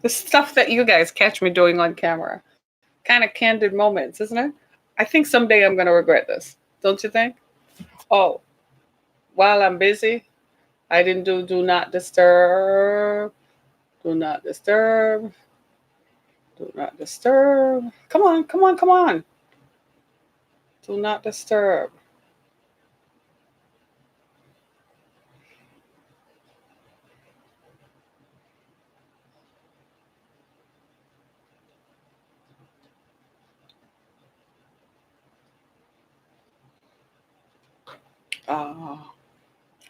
The stuff that you guys catch me doing on camera. Kind of candid moments, isn't it? I think someday I'm going to regret this. Don't you think? Oh, while I'm busy, I didn't do not disturb. Do not disturb. Do not disturb. Come on, come on, come on. Do not disturb. Uh,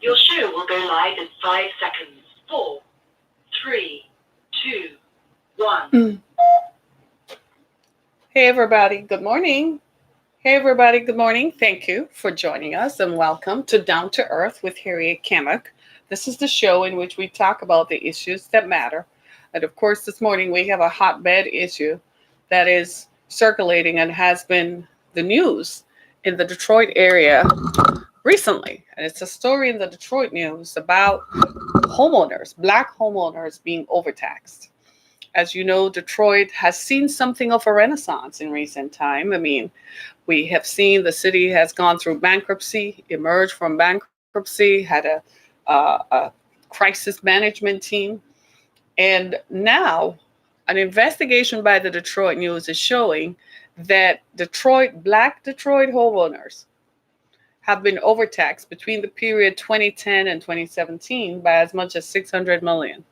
Your show will go live in 5 seconds. 4, 3, 2, 1. Hey, everybody. Good morning. Hey, everybody. Good morning. Thank you for joining us and welcome to Down to Earth with Harriet Kimmick. This is the show in which we talk about the issues that matter. And of course, this morning we have a hotbed issue that is circulating and has been the news in the Detroit area recently. And it's a story in the Detroit news about homeowners, black homeowners being overtaxed. As you know, Detroit has seen something of a renaissance in recent time. I mean, we have seen the city has gone through bankruptcy, emerged from bankruptcy, had a crisis management team. And now an investigation by the Detroit News is showing that black Detroit homeowners have been overtaxed between the period 2010 and 2017 by as much as 600 million.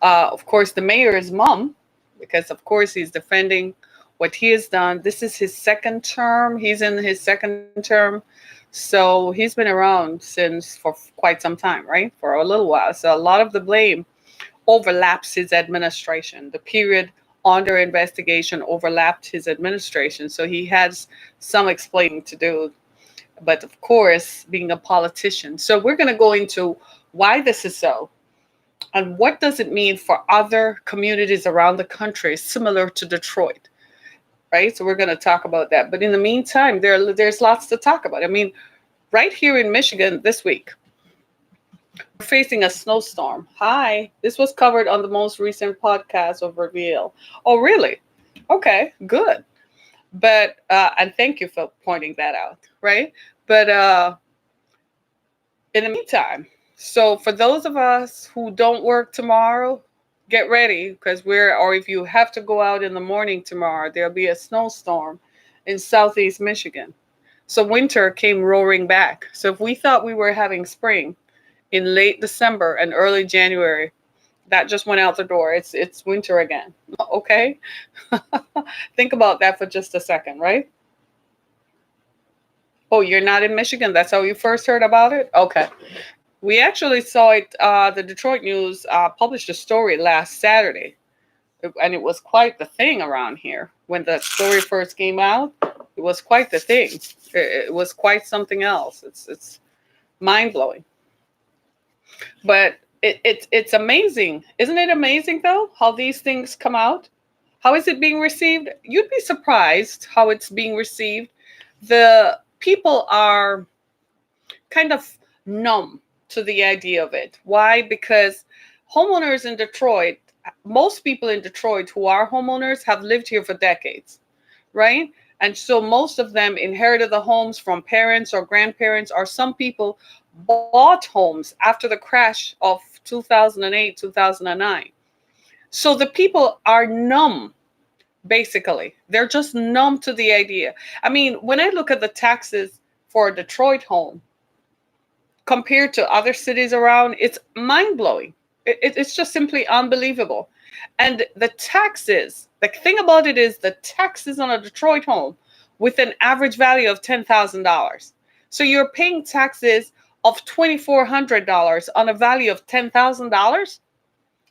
Of course, the mayor's mom, because of course he's defending what he has done. This is his second term. He's in his second term. So he's been around since for quite some time, right? For a little while. So a lot of the blame overlaps his administration. The period under investigation overlapped his administration. So he has some explaining to do. But of course, being a politician. So we're going to go into why this is so and what does it mean for other communities around the country similar to Detroit, right? So we're going to talk about that. But in the meantime, there's lots to talk about. I mean, right here in Michigan this week, we're facing a snowstorm. Hi, this was covered on the most recent podcast of Reveal. Oh, really? Okay, good. But and thank you for pointing that out, right? But in the meantime, so for those of us who don't work tomorrow, get ready because or if you have to go out in the morning tomorrow, there'll be a snowstorm in southeast Michigan. So winter came roaring back. So if we thought we were having spring in late December and early January, that just went out the door. It's winter again. Okay? Think about that for just a second, right? Oh, you're not in Michigan? That's how you first heard about it? Okay. We actually saw it, the Detroit News published a story last Saturday, and it was quite the thing around here. When the story first came out, it was quite the thing. It was quite something else. It's mind-blowing. But it's amazing. Isn't it amazing, though, how these things come out? How is it being received? You'd be surprised how it's being received. The people are kind of numb to the idea of it. Why? Because homeowners in Detroit, most people in Detroit who are homeowners have lived here for decades, right? And so most of them inherited the homes from parents or grandparents, or some people bought homes after the crash of 2008, 2009. So the people are numb, basically. They're just numb to the idea. I mean, when I look at the taxes for a Detroit home, compared to other cities around, it's mind-blowing. It's just simply unbelievable. And the thing about it is the taxes on a Detroit home with an average value of $10,000. So you're paying taxes of $2,400 on a value of $10,000.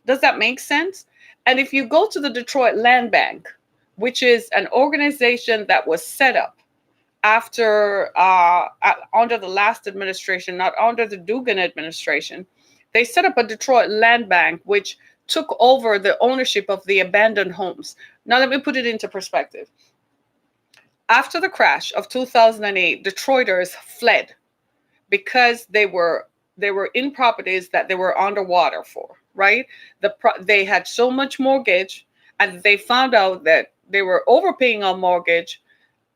Does that make sense? And if you go to the Detroit Land Bank, which is an organization that was set up after under the last administration, not under the Dugan administration, they set up a Detroit Land Bank which took over the ownership of the abandoned homes. Now let me put it into perspective. After the crash of 2008, Detroiters fled because they were in properties that they were underwater for. right? They had so much mortgage, and they found out that they were overpaying on mortgage,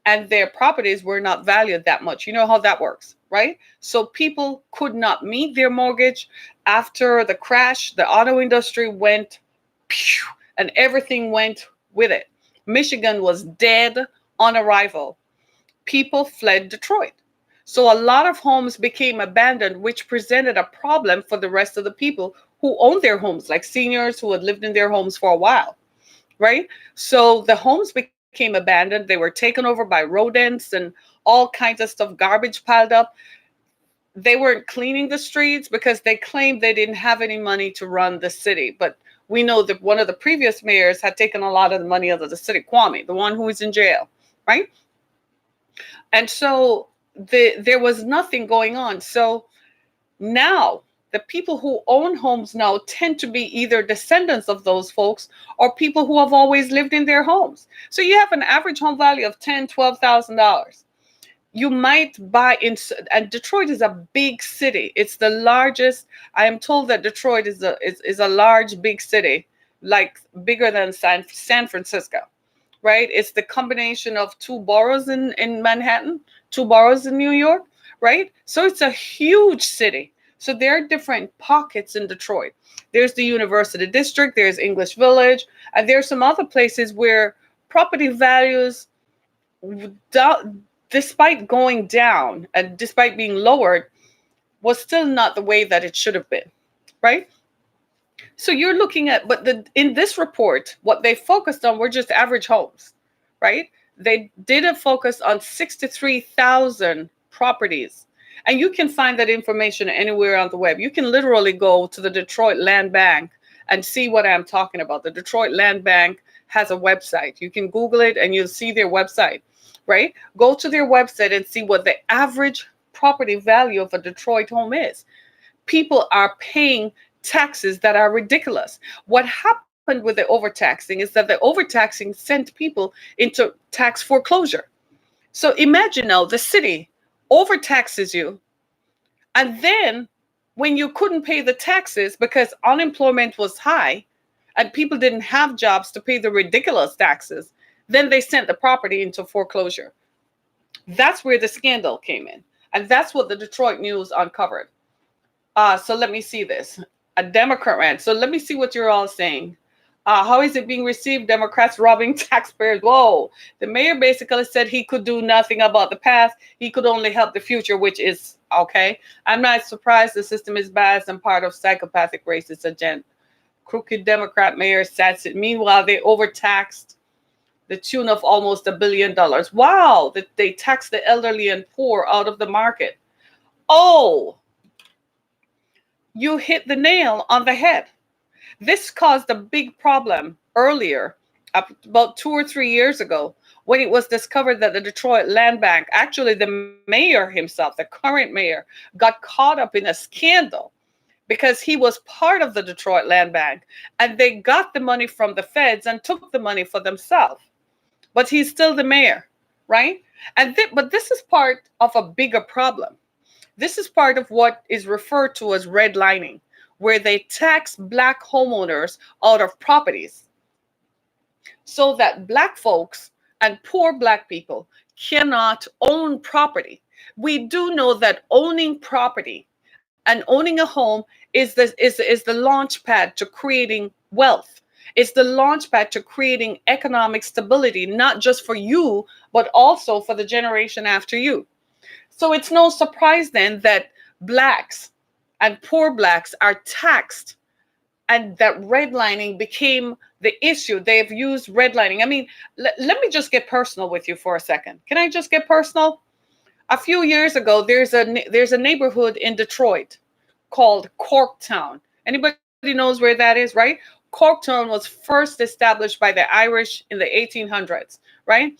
and their properties were not valued that much. You know how that works, right? So people could not meet their mortgage. After the crash, the auto industry went pew, and everything went with it. Michigan was dead on arrival. People fled Detroit. So a lot of homes became abandoned, which presented a problem for the rest of the people who owned their homes, like seniors who had lived in their homes for a while, right? So the homes became abandoned. They were taken over by rodents and all kinds of stuff, garbage piled up. They weren't cleaning the streets because they claimed they didn't have any money to run the city. But we know that one of the previous mayors had taken a lot of the money out of the city, Kwame, the one who is in jail, right? And so there was nothing going on. So now the people who own homes now tend to be either descendants of those folks or people who have always lived in their homes. So you have an average home value of $10,000, $12,000. You might buy in, and Detroit is a big city. It's the largest. I am told that Detroit is a large, big city, like bigger than San Francisco, right? It's the combination of two boroughs in Manhattan, two boroughs in New York, right? So it's a huge city. So there are different pockets in Detroit. There's the University District, there's English Village, and there's some other places where property values, despite going down and despite being lowered, was still not the way that it should have been, right? So you're looking at, but in this report, what they focused on were just average homes, right? They didn't focus on 63,000 properties. And you can find that information anywhere on the web. You can literally go to the Detroit Land Bank and see what I'm talking about. The Detroit Land Bank has a website. You can Google it and you'll see their website, right? Go to their website and see what the average property value of a Detroit home is. People are paying taxes that are ridiculous. What happened with the overtaxing is that the overtaxing sent people into tax foreclosure. So imagine now the city overtaxes you, and then when you couldn't pay the taxes because unemployment was high and people didn't have jobs to pay the ridiculous taxes, then they sent the property into foreclosure. That's where the scandal came in. And that's what the Detroit News uncovered. So let me see this. A Democrat ran. So let me see what you're all saying. How is it being received? Democrats robbing taxpayers. Whoa. The mayor basically said he could do nothing about the past. He could only help the future, which is okay. I'm not surprised the system is biased and part of psychopathic racist agenda. Crooked Democrat mayor sats it. Meanwhile, they overtaxed the tune of almost $1 billion. Wow. That they taxed the elderly and poor out of the market. Oh, you hit the nail on the head. This caused a big problem earlier, about 2 or 3 years ago, when it was discovered that the Detroit Land Bank, actually the mayor himself, the current mayor, got caught up in a scandal because he was part of the Detroit Land Bank, and they got the money from the feds and took the money for themselves. But he's still the mayor, right? But this is part of a bigger problem. This is part of what is referred to as redlining, where they tax Black homeowners out of properties so that Black folks and poor Black people cannot own property. We do know that owning property and owning a home is the launch pad to creating wealth. It's the launch pad to creating economic stability, not just for you, but also for the generation after you. So it's no surprise then that Blacks and poor Blacks are taxed, and that redlining became the issue. They've used redlining. I mean, let me just get personal with you for a second. Can I just get personal? A few years ago, there's a neighborhood in Detroit called Corktown. Anybody knows where that is, right? Corktown was first established by the Irish in the 1800s, right?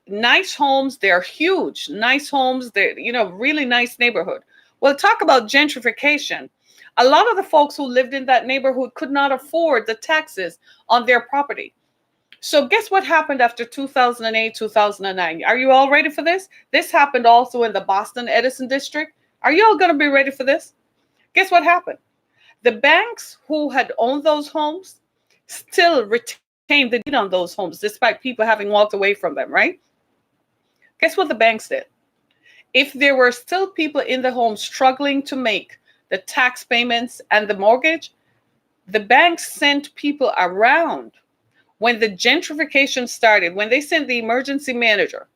Nice homes, they're huge. Nice homes, they're, really nice neighborhood. Well, talk about gentrification. A lot of the folks who lived in that neighborhood could not afford the taxes on their property. So guess what happened after 2008, 2009? Are you all ready for this? This happened also in the Boston Edison district. Are you all going to be ready for this? Guess what happened? The banks who had owned those homes still retained the deed on those homes despite people having walked away from them, right? Guess what the banks did? If there were still people in the home struggling to make the tax payments and the mortgage, the banks sent people around. When the gentrification started, when they sent the emergency manager,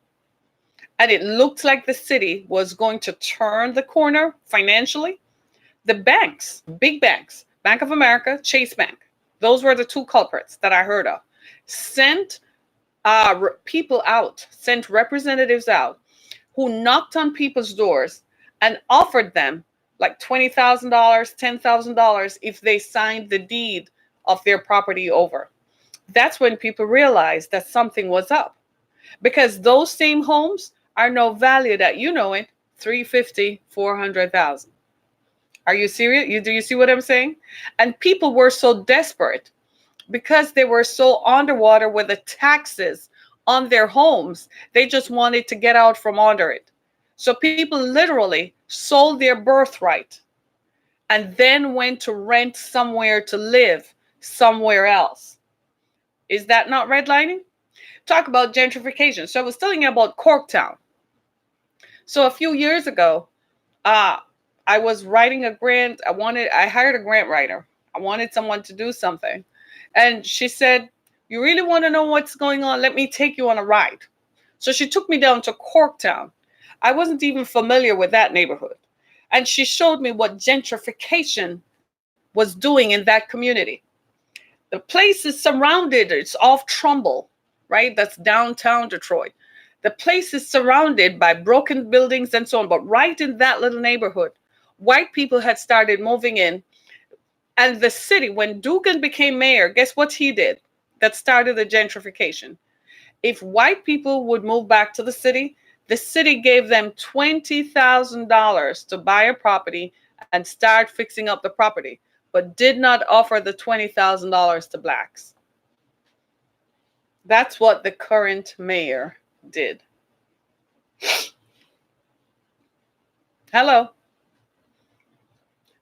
and it looked like the city was going to turn the corner financially, the banks, big banks, Bank of America, Chase Bank, those were the two culprits that I heard of, sent people out, sent representatives out who knocked on people's doors and offered them like $20,000, $10,000 if they signed the deed of their property over. That's when people realized that something was up, because those same homes are now valued at, you know it, 350, 400,000. Are you serious? Do you see what I'm saying? And people were so desperate because they were so underwater with the taxes on their homes. They just wanted to get out from under it. So people literally sold their birthright and then went to rent somewhere to live somewhere else. Is that not redlining? Talk about gentrification. So I was telling you about Corktown. So a few years ago, I was writing a grant. I hired a grant writer. I wanted someone to do something. And she said, "You really want to know what's going on? Let me take you on a ride." So she took me down to Corktown. I wasn't even familiar with that neighborhood. And she showed me what gentrification was doing in that community. The place is surrounded, it's off Trumbull, right? That's downtown Detroit. The place is surrounded by broken buildings and so on. But right in that little neighborhood, white people had started moving in. And the city, when Dugan became mayor, guess what he did that started the gentrification? If white people would move back to the city gave them $20,000 to buy a property and start fixing up the property, but did not offer the $20,000 to blacks. That's what the current mayor did. Hello.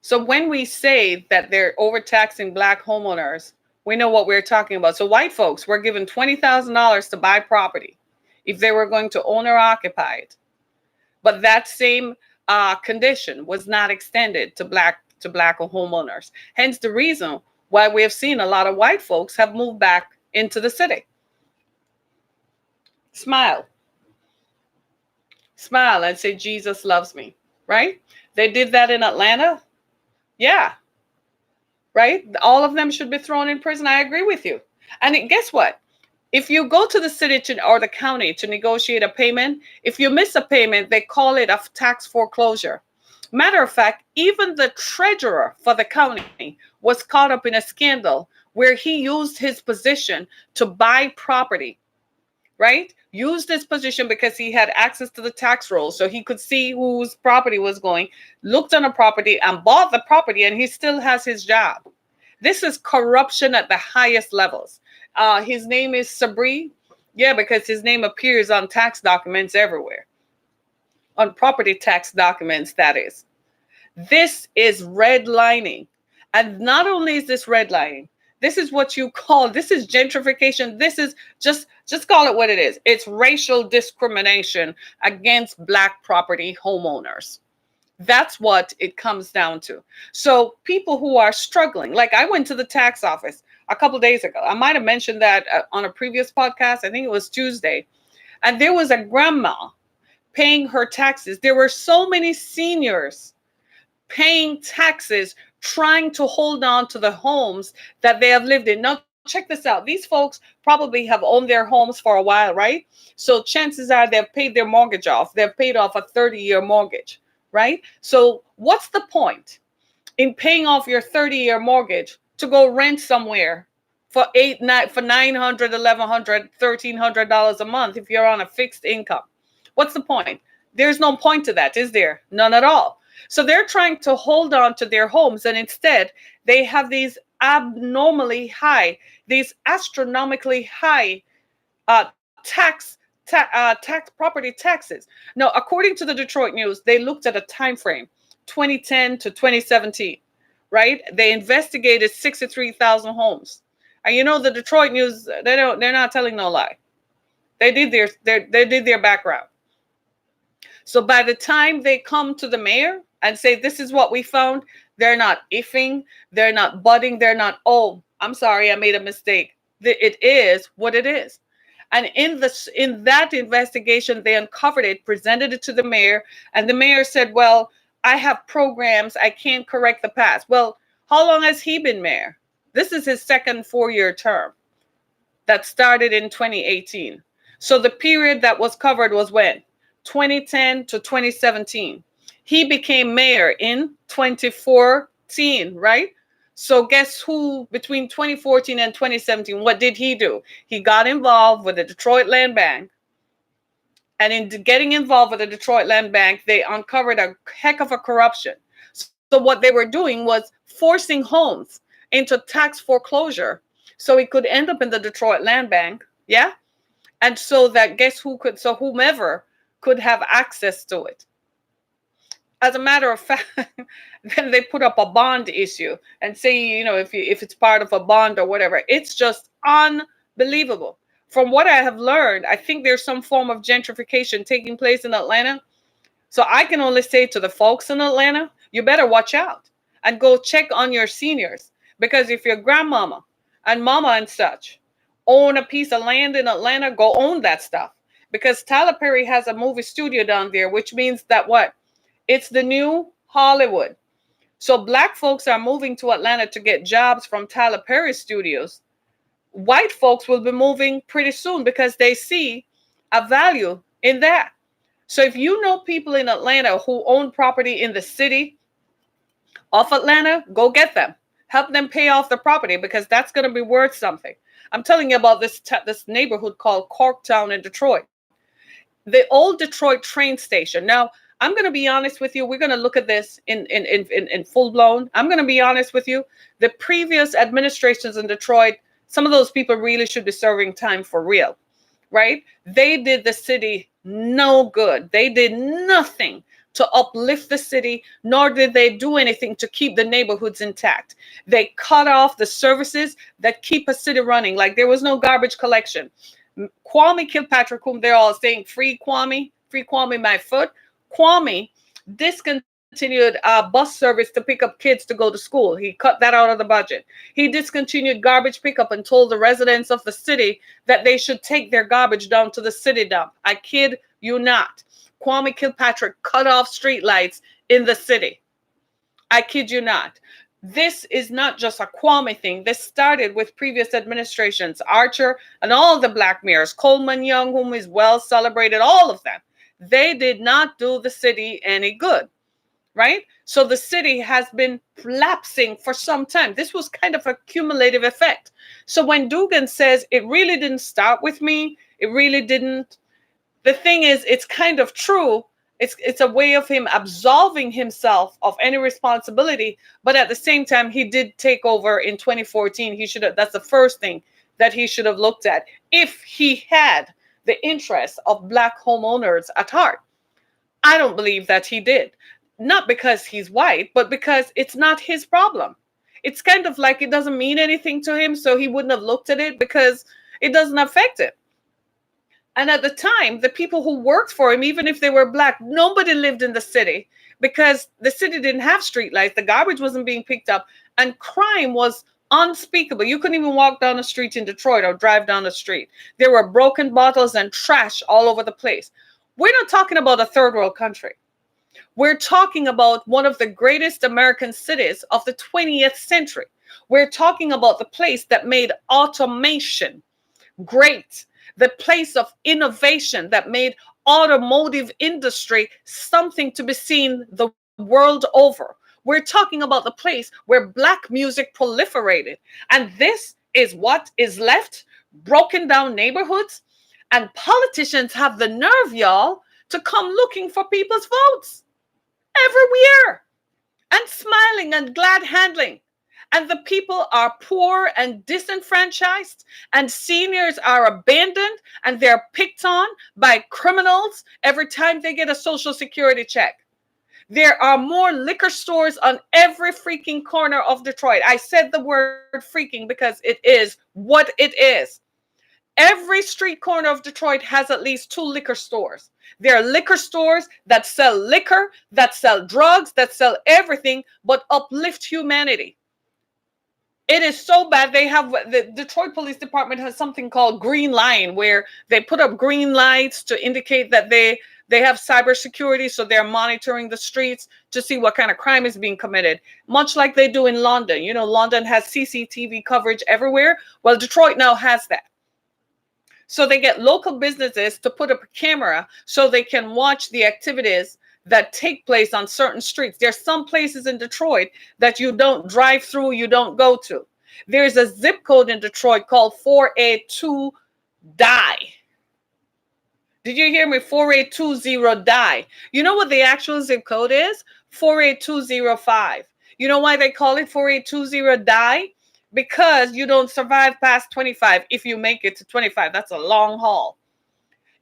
So when we say that they're overtaxing black homeowners, we know what we're talking about. So white folks were given $20,000 to buy property if they were going to own or occupy it. But that same condition was not extended to black homeowners. Hence the reason why we have seen a lot of white folks have moved back into the city. Smile. Smile and say, "Jesus loves me," right? They did that in Atlanta. Yeah, right? All of them should be thrown in prison. I agree with you. And guess what? If you go to the city or the county to negotiate a payment, if you miss a payment, they call it a tax foreclosure. Matter of fact, even the treasurer for the county was caught up in a scandal where he used his position to buy property, right? Used his position because he had access to the tax rolls, so he could see whose property was going, looked on a property and bought the property, and he still has his job. This is corruption at the highest levels. His name is Sabri. Yeah, because his name appears on tax documents everywhere. On property tax documents, that is. This is redlining. And not only is this redlining, this is what you call, this is gentrification. This is just call it what it is. It's racial discrimination against black property homeowners. That's what it comes down to. So people who are struggling, like I went to the tax office a couple days ago. I might have mentioned that on a previous podcast. I think it was Tuesday. And there was a grandma paying her taxes. There were so many seniors paying taxes, trying to hold on to the homes that they have lived in. Now, check this out. These folks probably have owned their homes for a while, right? So chances are they've paid their mortgage off. They've paid off a 30-year mortgage, right? So what's the point in paying off your 30-year mortgage to go rent somewhere for $900, $1,100, $1,300 a month if you're on a fixed income? What's the point? There's no point to that, is there? None at all. So they're trying to hold on to their homes, and instead they have these abnormally high, these astronomically high property taxes. Now, according to the Detroit News, they looked at a time frame, 2010 to 2017, right? They investigated 63,000 homes. And you know the Detroit News, they're not telling no lie. They did their background. So by the time they come to the mayor and say this is what we found, they're not ifing, they're not budding, they're not, oh, I'm sorry, I made a mistake. It is what it is. And in that investigation, they uncovered it, presented it to the mayor, and the mayor said, well, I have programs, I can't correct the past. Well, how long has he been mayor? This is his second 4-year term that started in 2018. So the period that was covered was when? 2010 to 2017. He became mayor in 2014, right? So guess who between 2014 and 2017, what did he do? He got involved with the Detroit Land Bank. And in getting involved with the Detroit Land Bank, they uncovered a heck of a corruption. So what they were doing was forcing homes into tax foreclosure so it could end up in the Detroit Land Bank. Yeah. And so that guess who could, so whomever could have access to it. As a matter of fact, then they put up a bond issue and say, if it's part of a bond or whatever, it's just unbelievable. From what I have learned, I think there's some form of gentrification taking place in Atlanta. So I can only say to the folks in Atlanta, you better watch out and go check on your seniors. Because if your grandmama and mama and such own a piece of land in Atlanta, go own that stuff. Because Tyler Perry has a movie studio down there, which means that what? It's the new Hollywood. So black folks are moving to Atlanta to get jobs from Tyler Perry studios. White folks will be moving pretty soon because they see a value in that. So if you know people in Atlanta who own property in the city of Atlanta, go get them. Help them pay off the property because that's going to be worth something. I'm telling you about this neighborhood called Corktown in Detroit. The old Detroit train station. Now, I'm going to be honest with you. We're going to look at this in full blown. I'm going to be honest with you. The previous administrations in Detroit, some of those people really should be serving time for real, right? They did the city no good. They did nothing to uplift the city, nor did they do anything to keep the neighborhoods intact. They cut off the services that keep a city running. Like there was no garbage collection. Kwame Kilpatrick, whom they're all saying, free Kwame, my foot. Kwame discontinued bus service to pick up kids to go to school. He cut that out of the budget. He discontinued garbage pickup and told the residents of the city that they should take their garbage down to the city dump. I kid you not. Kwame Kilpatrick cut off streetlights in the city. I kid you not. This is not just a Kwame thing. This started with previous administrations, Archer and all the black mayors, Coleman Young, whom is well celebrated, all of them. They did not do the city any good, right? So the city has been lapsing for some time. This was kind of a cumulative effect. So when Dugan says it really didn't start with me, it really didn't. The thing is, it's kind of true. It's a way of him absolving himself of any responsibility. But at the same time, he did take over in 2014. That's the first thing that he should have looked at if he had the interests of black homeowners at heart. I don't believe that he did. Not because he's white, but because it's not his problem. It's kind of like it doesn't mean anything to him, so he wouldn't have looked at it because it doesn't affect him. And at the time, the people who worked for him, even if they were black, nobody lived in the city because the city didn't have streetlights. The garbage wasn't being picked up and crime was unspeakable. You couldn't even walk down the street in Detroit or drive down the street. There were broken bottles and trash all over the place. We're not talking about a third world country. We're talking about one of the greatest American cities of the 20th century. We're talking about the place that made automation great. The place of innovation that made automotive industry something to be seen the world over. We're talking about the place where black music proliferated. And this is what is left, broken down neighborhoods. And politicians have the nerve, y'all, to come looking for people's votes everywhere and smiling and glad handling. And the people are poor and disenfranchised, and seniors are abandoned, and they're picked on by criminals every time they get a social security check. There are more liquor stores on every freaking corner of Detroit. I said the word freaking because it is what it is. Every street corner of Detroit has at least 2 liquor stores. There are liquor stores that sell liquor, that sell drugs, that sell everything but uplift humanity. It is so bad. They have, the Detroit Police Department has something called Green Line, where they put up green lights to indicate that they have cybersecurity, so they're monitoring the streets to see what kind of crime is being committed, much like they do in London. You know, London has CCTV coverage everywhere. Well, Detroit now has that. So they get local businesses to put up a camera so they can watch the activities that take place on certain streets. There's some places in Detroit that you don't drive through, you don't go to. There's a zip code in Detroit called 482 die. Did you hear me? 4820 die. You know what the actual zip code is? 48205. You know why they call it 4820 die? Because you don't survive past 25. If you make it to 25, that's a long haul.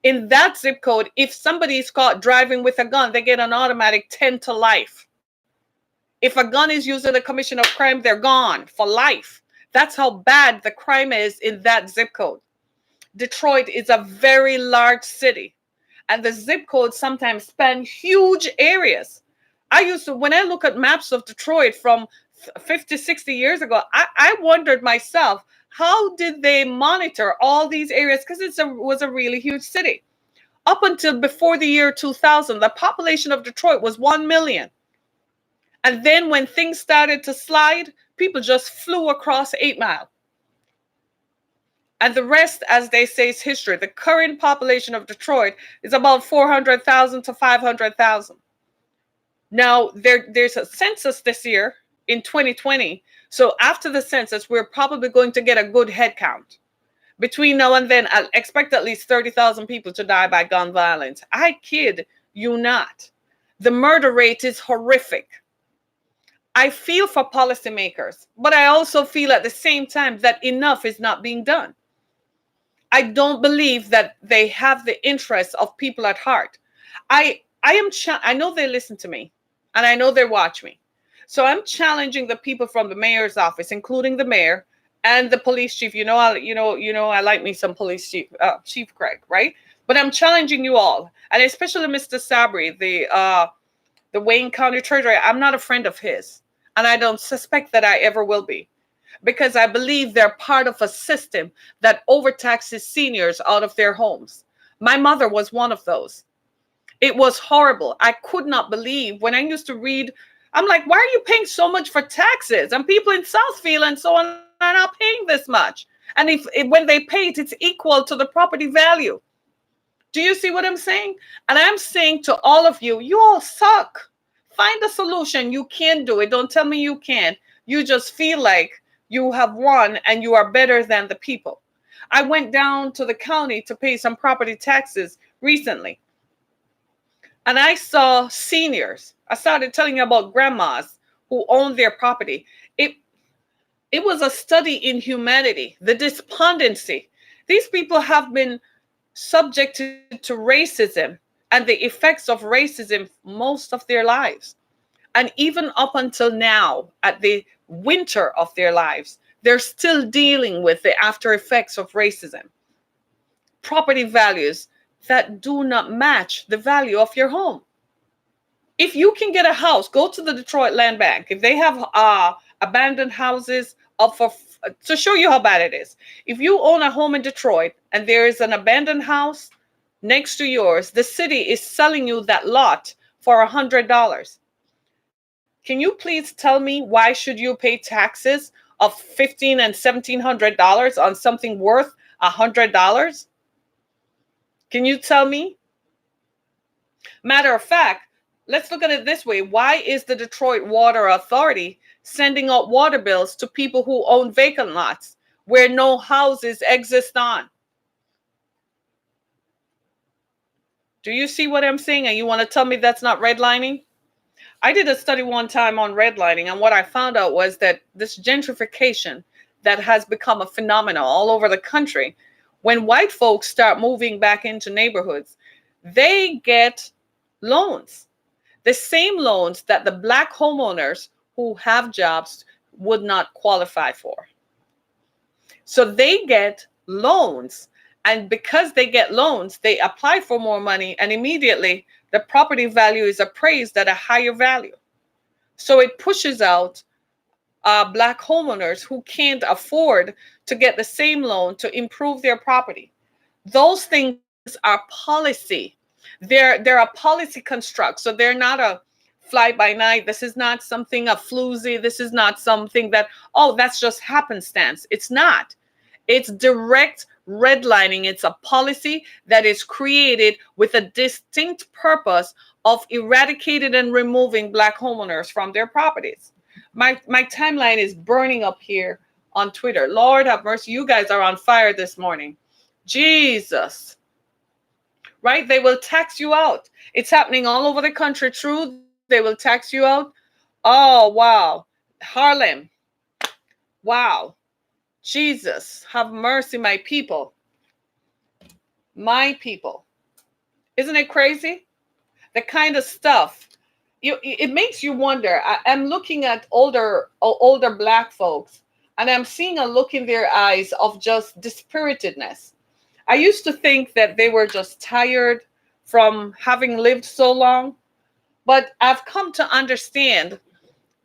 In that zip code, if somebody is caught driving with a gun, they get an automatic 10 to life. If a gun is used in the commission of crime, they're gone for life. That's how bad the crime is in that zip code. Detroit is a very large city, and the zip codes sometimes span huge areas. When I look at maps of Detroit from 50, 60 years ago, I wondered myself, how did they monitor all these areas? Because was a really huge city. Up until before the year 2000, the population of Detroit was 1 million. And then when things started to slide, people just flew across 8 Mile. And the rest, as they say, is history. The current population of Detroit is about 400,000 to 500,000. Now, there's a census this year in 2020. So after the census, we're probably going to get a good head count. Between now and then, I expect at least 30,000 people to die by gun violence. I kid you not. The murder rate is horrific. I feel for policymakers, but I also feel at the same time that enough is not being done. I don't believe that they have the interests of people at heart. I know they listen to me, and I know they watch me. So I'm challenging the people from the mayor's office, including the mayor and the police chief. I like me some police chief, Chief Craig, right? But I'm challenging you all, and especially Mr. Sabri, the Wayne County Treasurer. I'm not a friend of his, and I don't suspect that I ever will be, because I believe they're part of a system that overtaxes seniors out of their homes. My mother was one of those. It was horrible. I could not believe when I used to read, I'm like, why are you paying so much for taxes? And people in Southfield and so on are not paying this much. And if when they pay it, it's equal to the property value. Do you see what I'm saying? And I'm saying to all of you, you all suck. Find a solution. You can do it. Don't tell me you can't. You just feel like you have won and you are better than the people. I went down to the county to pay some property taxes recently, and I saw seniors. I started telling you about grandmas who owned their property. It was a study in humanity, the despondency. These people have been subjected to racism and the effects of racism most of their lives. And even up until now, at the winter of their lives, they're still dealing with the after effects of racism. Property values that do not match the value of your home. If you can get a house, go to the Detroit Land Bank. If they have abandoned houses up for, to show you how bad it is. If you own a home in Detroit and there is an abandoned house next to yours, the city is selling you that lot for $100. Can you please tell me, why should you pay taxes of $1,500 and $1,700 on something worth $100? Can you tell me? Matter of fact, let's look at it this way. Why is the Detroit Water Authority sending out water bills to people who own vacant lots where no houses exist on? Do you see what I'm saying? And you want to tell me that's not redlining? I did a study one time on redlining, and what I found out was that this gentrification that has become a phenomenon all over the country, when white folks start moving back into neighborhoods, they get loans. the same loans that the black homeowners who have jobs would not qualify for. So they get loans. And because they get loans, they apply for more money, and immediately the property value is appraised at a higher value. So it pushes out black homeowners who can't afford to get the same loan to improve their property. Those things are policy. They're a policy construct. So they're not a fly by night. This is not something a floozy. This is not something that, oh, that's just happenstance. It's not. It's direct redlining. It's a policy that is created with a distinct purpose of eradicating and removing black homeowners from their properties. My timeline is burning up here on Twitter. Lord have mercy. You guys are on fire this morning. Jesus. Right? They will tax you out. It's happening all over the country. True. They will tax you out. Oh, wow. Harlem. Wow. Jesus, have mercy, my people. My people. Isn't it crazy? The kind of stuff. It makes you wonder. I'm looking at older black folks, and I'm seeing a look in their eyes of just dispiritedness. I used to think that they were just tired from having lived so long, but I've come to understand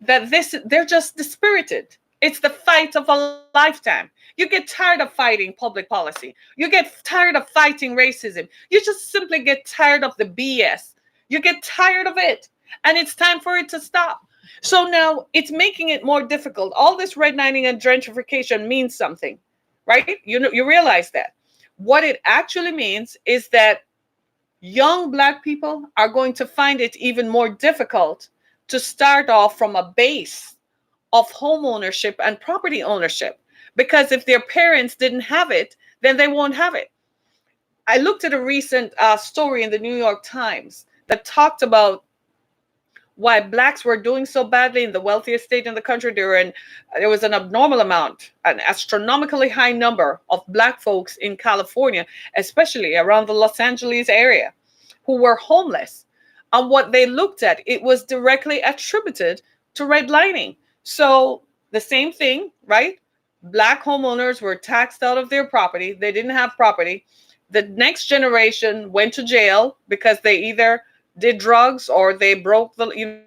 that they're just dispirited. It's the fight of a lifetime. You get tired of fighting public policy. You get tired of fighting racism. You just simply get tired of the BS. You get tired of it. And it's time for it to stop. So now it's making it more difficult. All this redlining and gentrification means something, right? You realize that. What it actually means is that young black people are going to find it even more difficult to start off from a base of home ownership and property ownership. Because if their parents didn't have it, then they won't have it. I looked at a recent story in the New York Times that talked about why blacks were doing so badly in the wealthiest state in the country. There was an abnormal amount, an astronomically high number of black folks in California, especially around the Los Angeles area, who were homeless. And what they looked at, it was directly attributed to redlining. So the same thing, right? Black homeowners were taxed out of their property. They didn't have property. The next generation went to jail because they either did drugs or they broke the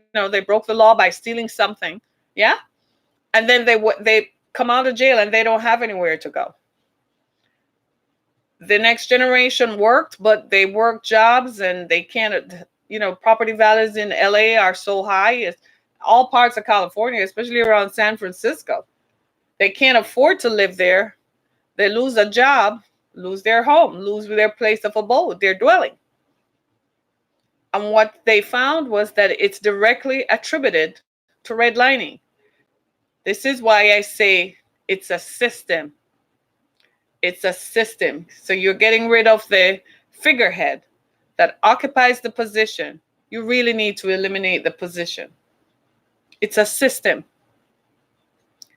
law by stealing something. Yeah. And then they come out of jail and they don't have anywhere to go. The next generation worked, but they worked jobs and they can't, property values in LA are so high. It's all parts of California, especially around San Francisco. They can't afford to live there. They lose a job, lose their home, lose their place of abode, their dwelling. And what they found was that it's directly attributed to redlining. This is why I say it's a system. It's a system. So you're getting rid of the figurehead that occupies the position. You really need to eliminate the position. It's a system.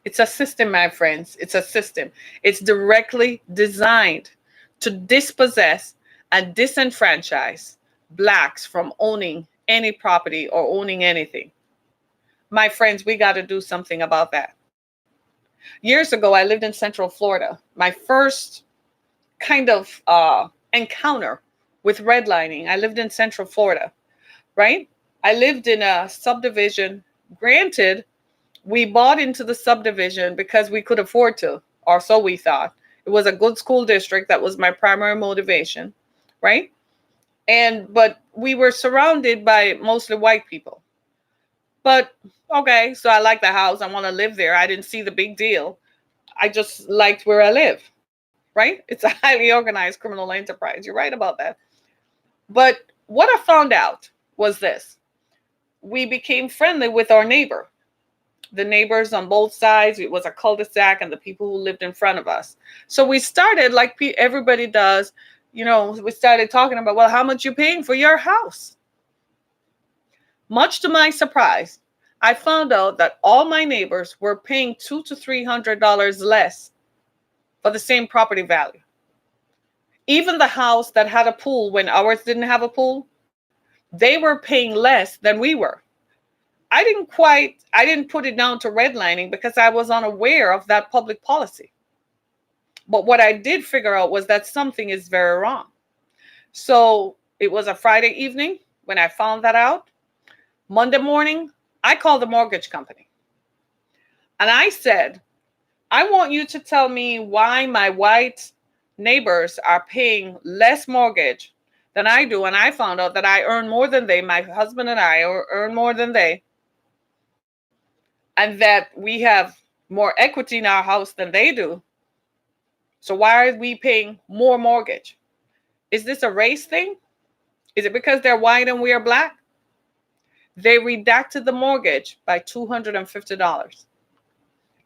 It's a system, my friends. It's a system. It's directly designed to dispossess and disenfranchise blacks from owning any property or owning anything. My friends, we got to do something about that. Years ago, I lived in Central Florida. My first kind of encounter with redlining, I lived in Central Florida, right? I lived in a subdivision. Granted, we bought into the subdivision because we could afford to, or so we thought. It was a good school district. That was my primary motivation, right? But we were surrounded by mostly white people. But okay, so I like the house. I want to live there. I didn't see the big deal. I just liked where I live, right? It's a highly organized criminal enterprise. You're right about that. But what I found out was this. We became friendly with our neighbor. The neighbors on both sides. It was a cul-de-sac and the people who lived in front of us. So we started like everybody does. We started talking about, well, how much you paying for your house? Much to my surprise, I found out that all my neighbors were paying $200 to $300 less for the same property value. Even the house that had a pool when ours didn't have a pool, They were paying less than we were. I didn't put it down to redlining because I was unaware of that public policy. But what I did figure out was that something is very wrong. So it was a Friday evening when I found that out. Monday morning, I called the mortgage company and I said, I want you to tell me why my white neighbors are paying less mortgage than I do. And I found out that I earn more than they, my husband and I earn more than they, and that we have more equity in our house than they do. So why are we paying more mortgage? Is this a race thing? Is it because they're white and we are black? They redacted the mortgage by $250.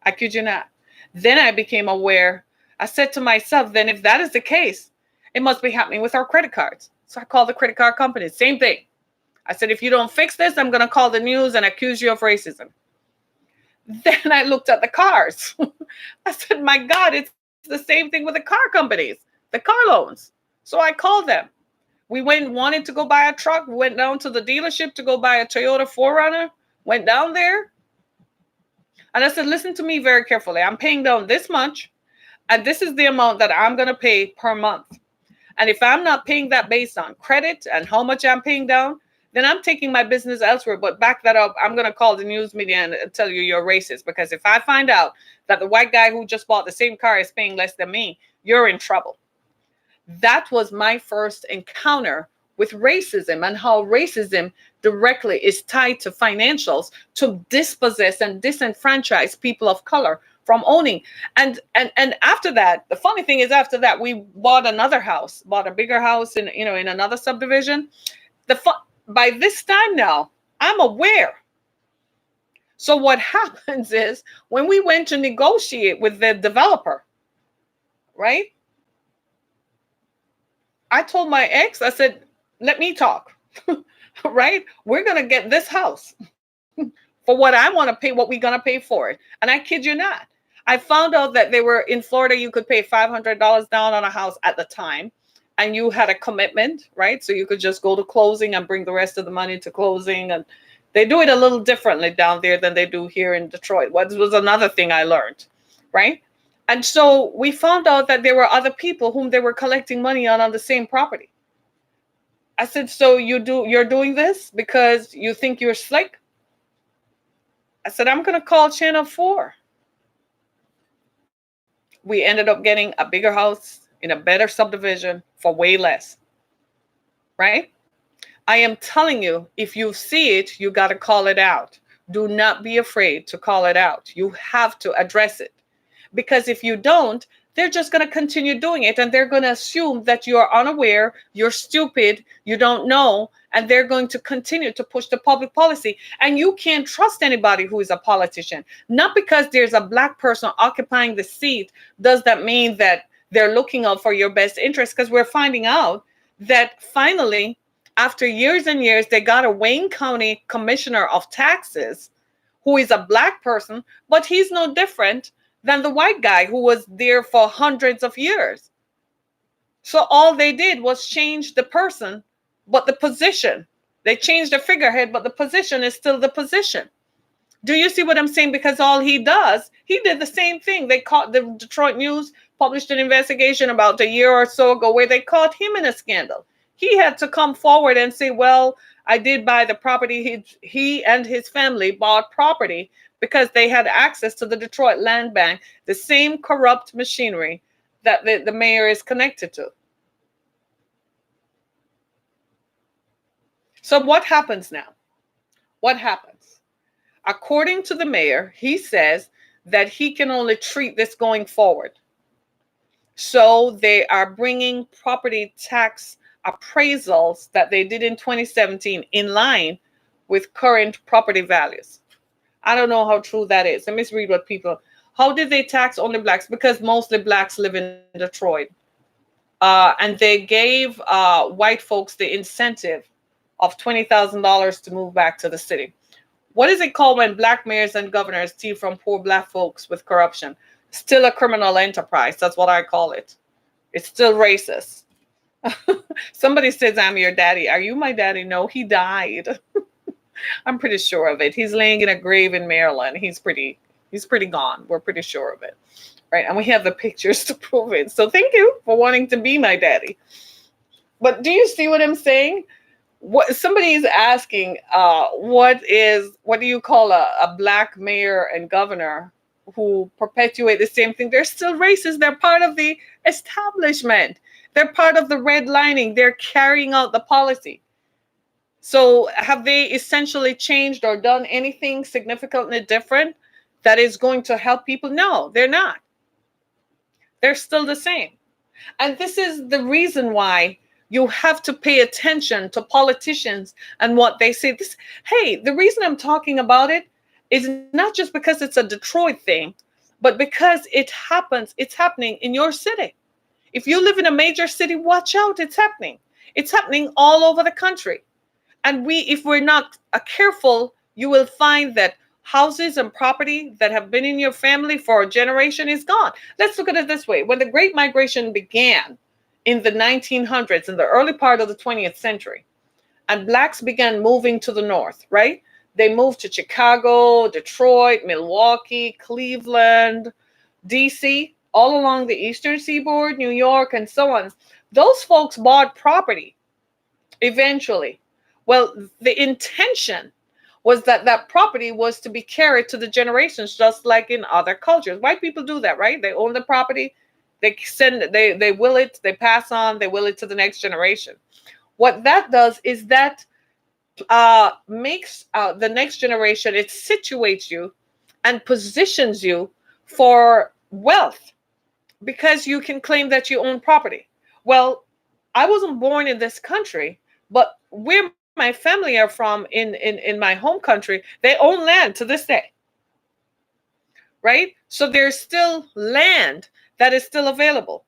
I kid you not. Then I became aware. I said to myself, then if that is the case, it must be happening with our credit cards. So I called the credit card company. Same thing. I said, if you don't fix this, I'm going to call the news and accuse you of racism. Then I looked at the cars. I said, my God, it's the same thing with the car companies, the car loans. So I called them. We wanted to go buy a truck. We went down to the dealership to go buy a Toyota 4Runner. Went down there. And I said, listen to me very carefully. I'm paying down this much. And this is the amount that I'm going to pay per month. And if I'm not paying that based on credit and how much I'm paying down, then I'm taking my business elsewhere. But back that up, I'm going to call the news media and tell you you're racist. Because if I find out that the white guy who just bought the same car is paying less than me, you're in trouble. That was my first encounter with racism and how racism directly is tied to financials to dispossess and disenfranchise people of color from owning. And after that, the funny thing is after that, we bought another house, bought a bigger house in another subdivision. By this time now, I'm aware. So what happens is when we went to negotiate with the developer, right? I told my ex, I said, let me talk, right? We're going to get this house for what I want to pay, what we're going to pay for it. And I kid you not. I found out that they were in Florida, you could pay $500 down on a house at the time. And you had a commitment, right? So you could just go to closing and bring the rest of the money to closing. And they do it a little differently down there than they do here in Detroit. What was another thing I learned, right? And so we found out that there were other people whom they were collecting money on the same property. I said, so you're doing this because you think you're slick? I said, I'm going to call Channel 4. We ended up getting a bigger house in a better subdivision for way less, right? I am telling you, if you see it, you got to call it out. Do not be afraid to call it out. You have to address it. Because if you don't, they're just going to continue doing it. And they're going to assume that you're unaware, you're stupid, you don't know. And they're going to continue to push the public policy. And you can't trust anybody who is a politician. Not because there's a black person occupying the seat does that mean that they're looking out for your best interest. Because we're finding out that finally, after years and years, they got a Wayne County commissioner of taxes who is a black person, but he's no different than the white guy who was there for hundreds of years. So all they did was change the person, but the position. They changed the figurehead, but the position is still the position. Do you see what I'm saying? Because all he does, he did the same thing. They caught the Detroit News, published an investigation about a year or so ago where they caught him in a scandal. He had to come forward and say, well, I did buy the property. He and his family bought property because they had access to the Detroit Land Bank, the same corrupt machinery that the mayor is connected to. So what happens now? What happens? According to the mayor, he says that he can only treat this going forward. So they are bringing property tax appraisals that they did in 2017 in line with current property values. I don't know how true that is. Let me read what people, how did they tax only blacks? Because mostly blacks live in Detroit. And they gave white folks the incentive of $20,000 to move back to the city. What is it called when black mayors and governors steal from poor black folks with corruption? Still a criminal enterprise. That's what I call it. It's still racist. Somebody says I'm your daddy. Are you my daddy? No, he died. I'm pretty sure of it. He's laying in a grave in Maryland. He's pretty gone. We're pretty sure of it. Right? And we have the pictures to prove it. So thank you for wanting to be my daddy. But do you see what I'm saying? What somebody is asking, what do you call a black mayor and governor who perpetuate the same thing? They're still racist. They're part of the establishment. They're part of the redlining. They're carrying out the policy. So have they essentially changed or done anything significantly different that is going to help people? No, they're not. They're still the same. And this is the reason why you have to pay attention to politicians and what they say. Hey, the reason I'm talking about it is not just because it's a Detroit thing, but because it's happening in your city. If you live in a major city, watch out, it's happening. It's happening all over the country. And if we're not careful, you will find that houses and property that have been in your family for a generation is gone. Let's look at it this way. When the Great Migration began in the 1900s, in the early part of the 20th century, and blacks began moving to the north, right? They moved to Chicago, Detroit, Milwaukee, Cleveland, DC, all along the eastern seaboard, New York, and so on. Those folks bought property eventually. Well, the intention was that that property was to be carried to the generations, just like in other cultures. White people do that, right? They own the property, they will it, they pass on, they will it to the next generation. What that does is that makes the next generation, it situates you and positions you for wealth because you can claim that you own property. Well, I wasn't born in this country, but where my family are from in my home country, they own land to this day. Right? So there's still land that is still available.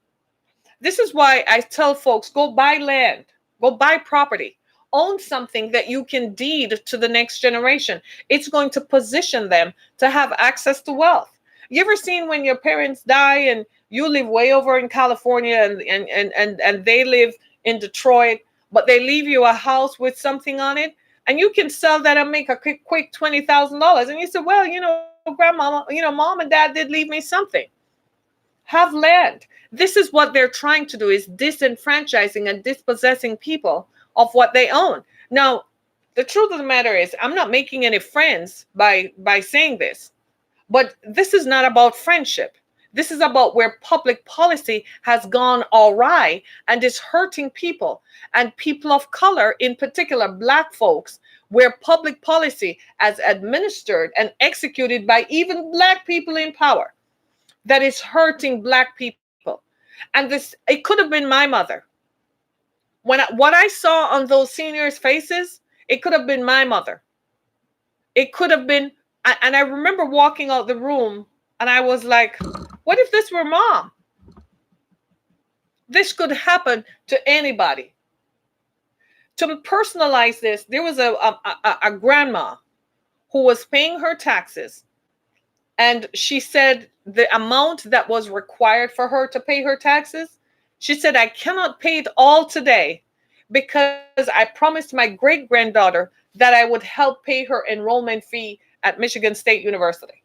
This is why I tell folks, go buy land, go buy property, own something that you can deed to the next generation. It's going to position them to have access to wealth. You ever seen when your parents die and you live way over in California and they live in Detroit, but they leave you a house with something on it, and you can sell that and make a quick $20,000. And you say, well, grandmama, mom and dad did leave me something. Have land. This is what they're trying to do, is disenfranchising and dispossessing people of what they own. Now, the truth of the matter is, I'm not making any friends by saying this, but this is not about friendship. This is about where public policy has gone awry and is hurting people, and people of color, in particular black folks, where public policy as administered and executed by even black people in power, that is hurting black people. And it could have been my mother. What I saw on those seniors' faces, it could have been my mother. It could have been, and I remember walking out the room and I was like, what if this were mom? This could happen to anybody. To personalize this, there was a grandma who was paying her taxes, and she said the amount that was required for her to pay her taxes, she said, I cannot pay it all today because I promised my great granddaughter that I would help pay her enrollment fee at Michigan State University.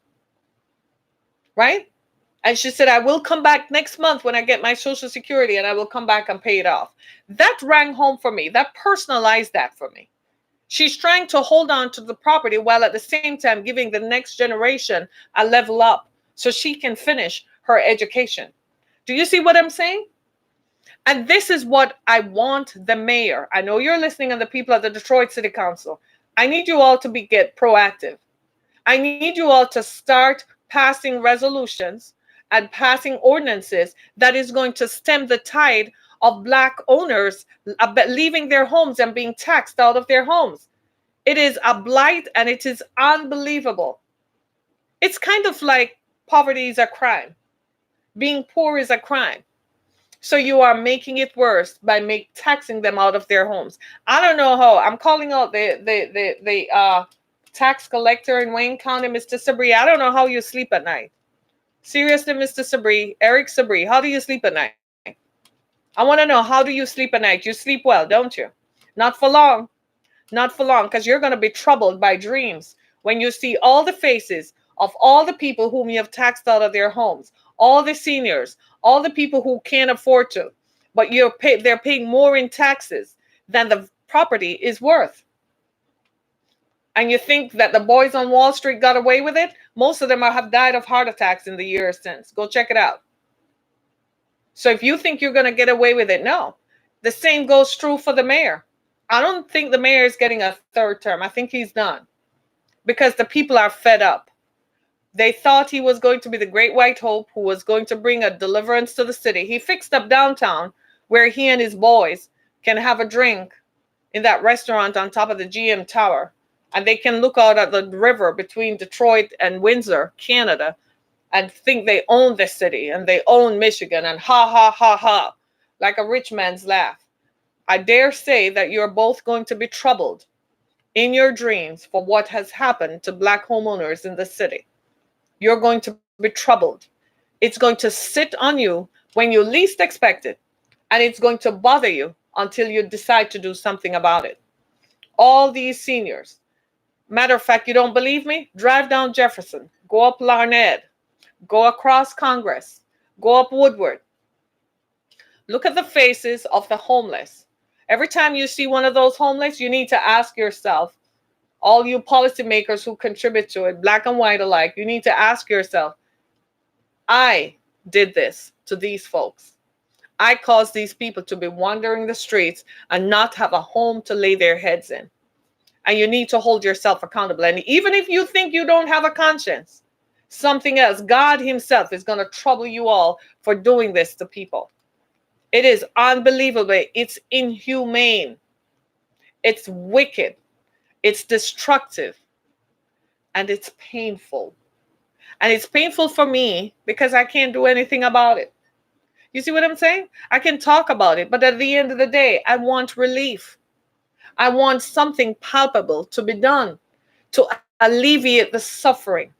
Right? And she said, I will come back next month when I get my Social Security and I will come back and pay it off. That rang home for me. That personalized that for me. She's trying to hold on to the property while at the same time giving the next generation a level up so she can finish her education. Do you see what I'm saying? And this is what I want the mayor. I know you're listening, and the people at the Detroit City Council. I need you all to get proactive. I need you all to start passing resolutions and passing ordinances that is going to stem the tide of black owners leaving their homes and being taxed out of their homes. It is a blight and it is unbelievable. It's kind of like poverty is a crime. Being poor is a crime. So you are making it worse by taxing them out of their homes. I don't know how. I'm calling out the tax collector in Wayne County, Mr. Sabri. I don't know how you sleep at night. Seriously, Mr. Sabri, Eric Sabri, how do you sleep at night? I want to know, how do you sleep at night? You sleep well, don't you? Not for long. Not for long, because you're going to be troubled by dreams when you see all the faces of all the people whom you have taxed out of their homes, all the seniors, all the people who can't afford to, but they're paying more in taxes than the property is worth. And you think that the boys on Wall Street got away with it? Most of them have died of heart attacks in the years since. Go check it out. So if you think you're going to get away with it, no. The same goes true for the mayor. I don't think the mayor is getting a third term. I think he's done because the people are fed up. They thought he was going to be the great white hope who was going to bring a deliverance to the city. He fixed up downtown where he and his boys can have a drink in that restaurant on top of the GM Tower. And they can look out at the river between Detroit and Windsor, Canada, and think they own the city and they own Michigan and ha, ha, ha, ha, like a rich man's laugh. I dare say that you're both going to be troubled in your dreams for what has happened to Black homeowners in the city. You're going to be troubled. It's going to sit on you when you least expect it, and it's going to bother you until you decide to do something about it. All these seniors. Matter of fact, you don't believe me? Drive down Jefferson, go up Larned, go across Congress, go up Woodward. Look at the faces of the homeless. Every time you see one of those homeless, you need to ask yourself, all you policymakers who contribute to it, black and white alike, you need to ask yourself, I did this to these folks. I caused these people to be wandering the streets and not have a home to lay their heads in. And you need to hold yourself accountable. And even if you think you don't have a conscience, something else, God himself is going to trouble you all for doing this to people. It is unbelievable. It's inhumane. It's wicked. It's destructive. And it's painful. And it's painful for me because I can't do anything about it. You see what I'm saying? I can talk about it, but at the end of the day, I want relief. I want something palpable to be done to alleviate the suffering.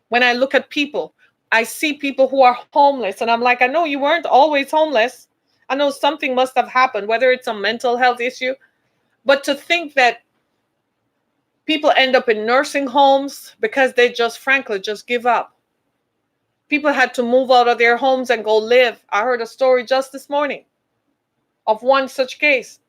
When I look at people, I see people who are homeless, and I'm like, I know you weren't always homeless. I know something must have happened, whether it's a mental health issue. But to think that people end up in nursing homes because they just, frankly, just give up. People had to move out of their homes and go live. I heard a story just this morning of one such case.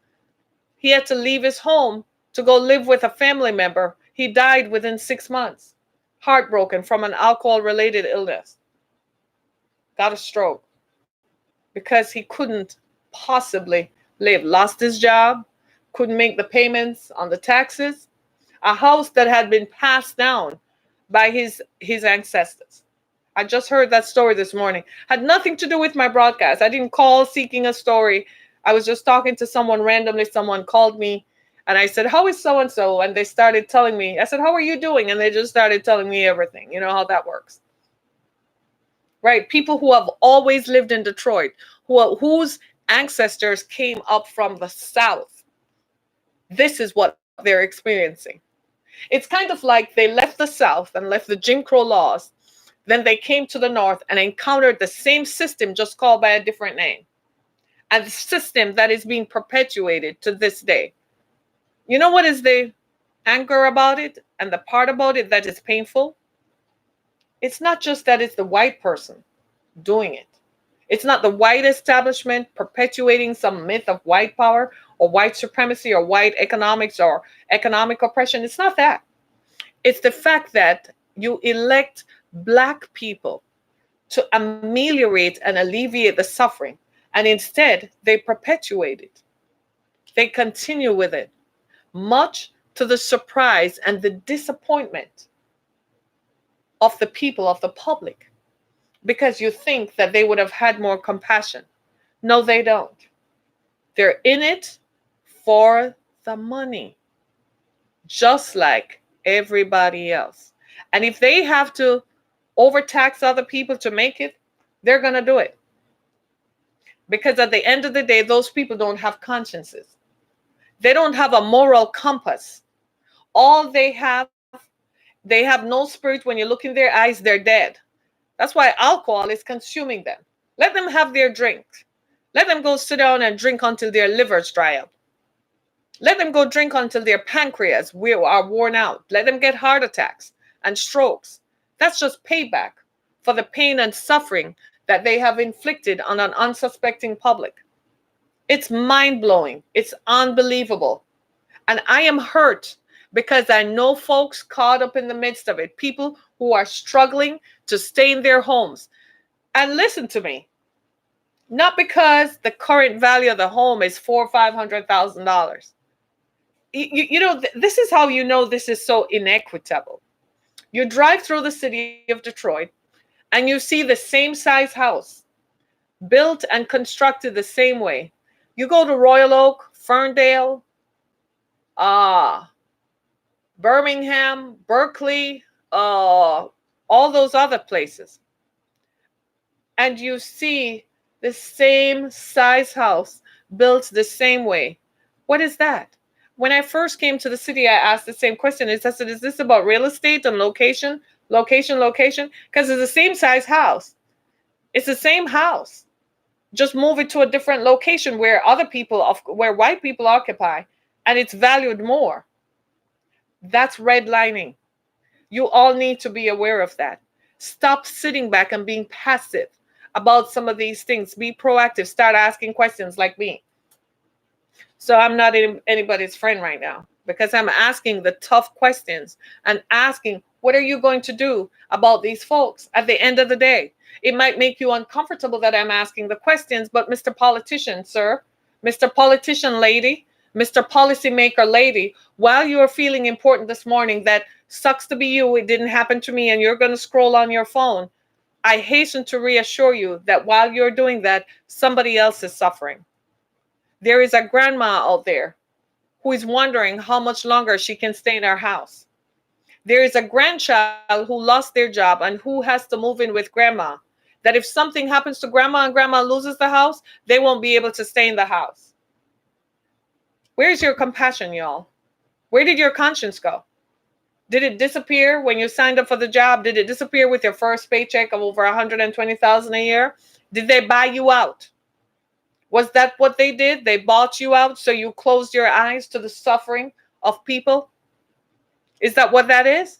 He had to leave his home to go live with a family member. He died within 6 months, heartbroken from an alcohol-related illness. Got a stroke because he couldn't possibly live. Lost his job, couldn't make the payments on the taxes. A house that had been passed down by his ancestors. I just heard that story this morning. Had nothing to do with my broadcast. I didn't call seeking a story. I was just talking to someone randomly. Someone called me and I said, how is so-and-so? And they started telling me. I said, how are you doing? And they just started telling me everything. You know how that works. Right? People who have always lived in Detroit, whose ancestors came up from the South. This is what they're experiencing. It's kind of like they left the South and left the Jim Crow laws. Then they came to the North and encountered the same system, just called by a different name. And the system that is being perpetuated to this day. You know what is the anger about it and the part about it that is painful? It's not just that it's the white person doing it. It's not the white establishment perpetuating some myth of white power or white supremacy or white economics or economic oppression. It's not that. It's the fact that you elect Black people to ameliorate and alleviate the suffering, and instead they perpetuate it. They continue with it, much to the surprise and the disappointment of the people, of the public, because you think that they would have had more compassion. No, they don't. They're in it for the money, just like everybody else. And if they have to overtax other people to make it, they're going to do it. Because at the end of the day, those people don't have consciences. They don't have a moral compass. All they have no spirit. When you look in their eyes, they're dead. That's why alcohol is consuming them. Let them have their drink. Let them go sit down and drink until their livers dry up. Let them go drink until their pancreas are worn out. Let them get heart attacks and strokes. That's just payback for the pain and suffering that they have inflicted on an unsuspecting public. It's mind blowing. It's unbelievable. And I am hurt because I know folks caught up in the midst of it, people who are struggling to stay in their homes. And listen to me, not because the current value of the home is $400,000 or $500,000. This is how you know this is so inequitable. You drive through the city of Detroit and you see the same size house built and constructed the same way. You go to Royal Oak, Ferndale, uh, Birmingham, Berkeley, all those other places, and you see the same size house built the same way. What is that? When I first came to the city, I asked the same question. I said, is this about real estate and location? Location, location? Because it's the same size house. It's the same house. Just move it to a different location where where white people occupy, and it's valued more. That's redlining. You all need to be aware of that. Stop sitting back and being passive about some of these things. Be proactive. Start asking questions like me. So I'm not anybody's friend right now because I'm asking the tough questions and asking, what are you going to do about these folks at the end of the day? It might make you uncomfortable that I'm asking the questions, but Mr. Politician, sir, Mr. Politician lady, Mr. Policymaker lady, while you are feeling important this morning, that sucks to be you, it didn't happen to me, and you're going to scroll on your phone, I hasten to reassure you that while you're doing that, somebody else is suffering. There is a grandma out there who is wondering how much longer she can stay in her house. There is a grandchild who lost their job and who has to move in with grandma. That if something happens to grandma and grandma loses the house, they won't be able to stay in the house. Where's your compassion, y'all? Where did your conscience go? Did it disappear when you signed up for the job? Did it disappear with your first paycheck of over $120,000 a year? Did they buy you out? Was that what they did? They bought you out so you closed your eyes to the suffering of people? Is that what that is?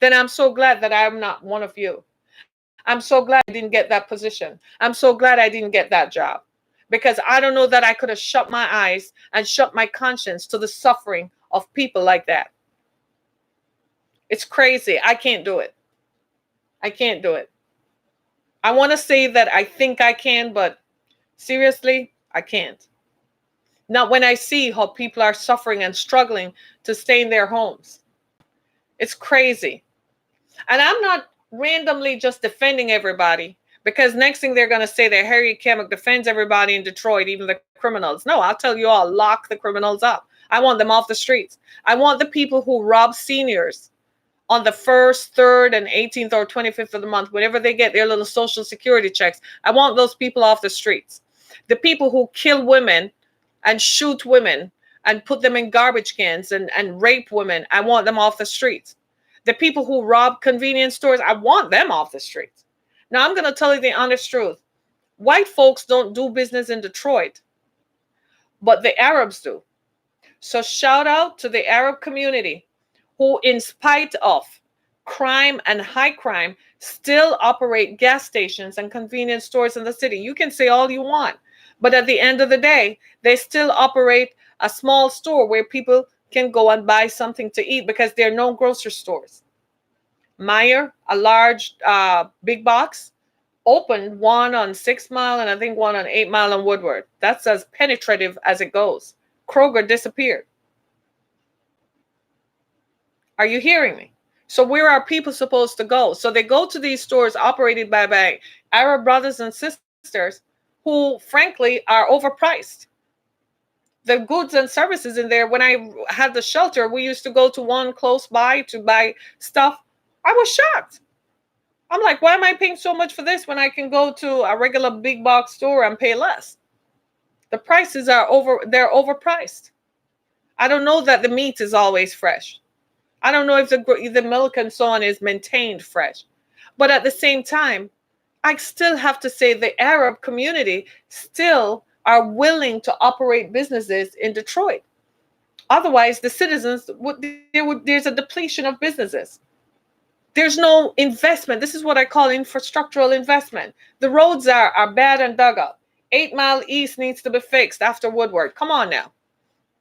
Then I'm so glad that I'm not one of you. I'm so glad I didn't get that position. I'm so glad I didn't get that job. Because I don't know that I could have shut my eyes and shut my conscience to the suffering of people like that. It's crazy. I can't do it. I can't do it. I want to say that I think I can, but seriously, I can't. Not when I see how people are suffering and struggling to stay in their homes. It's crazy. And I'm not randomly just defending everybody, because next thing they're going to say that Harriet Kemick defends everybody in Detroit, even the criminals. No, I'll tell you all, lock the criminals up. I want them off the streets. I want the people who rob seniors on the 1st, 3rd, and 18th or 25th of the month, whenever they get their little social security checks. I want those people off the streets. The people who kill women and shoot women and put them in garbage cans and rape women, I want them off the streets. The people who rob convenience stores, I want them off the streets. Now, I'm going to tell you the honest truth. White folks don't do business in Detroit, but the Arabs do. So shout out to the Arab community who, in spite of crime and high crime, still operate gas stations and convenience stores in the city. You can say all you want, but at the end of the day, they still operate a small store where people can go and buy something to eat because there are no grocery stores. Meyer, a large big box, opened one on 6 Mile and I think one on 8 Mile and Woodward. That's as penetrative as it goes. Kroger disappeared. Are you hearing me? So where are people supposed to go? So they go to these stores operated by Arab brothers and sisters who, frankly, are overpriced. The goods and services in there, when I had the shelter, we used to go to one close by to buy stuff. I was shocked. I'm like, why am I paying so much for this when I can go to a regular big box store and pay less? The prices are they're overpriced. I don't know that the meat is always fresh. I don't know if the milk and so on is maintained fresh. But at the same time, I still have to say the Arab community still are willing to operate businesses in Detroit. Otherwise, the citizens there's a depletion of businesses. There's no investment. This is what I call infrastructural investment. The roads are bad and dug up. 8 Mile East needs to be fixed after Woodward. Come on now.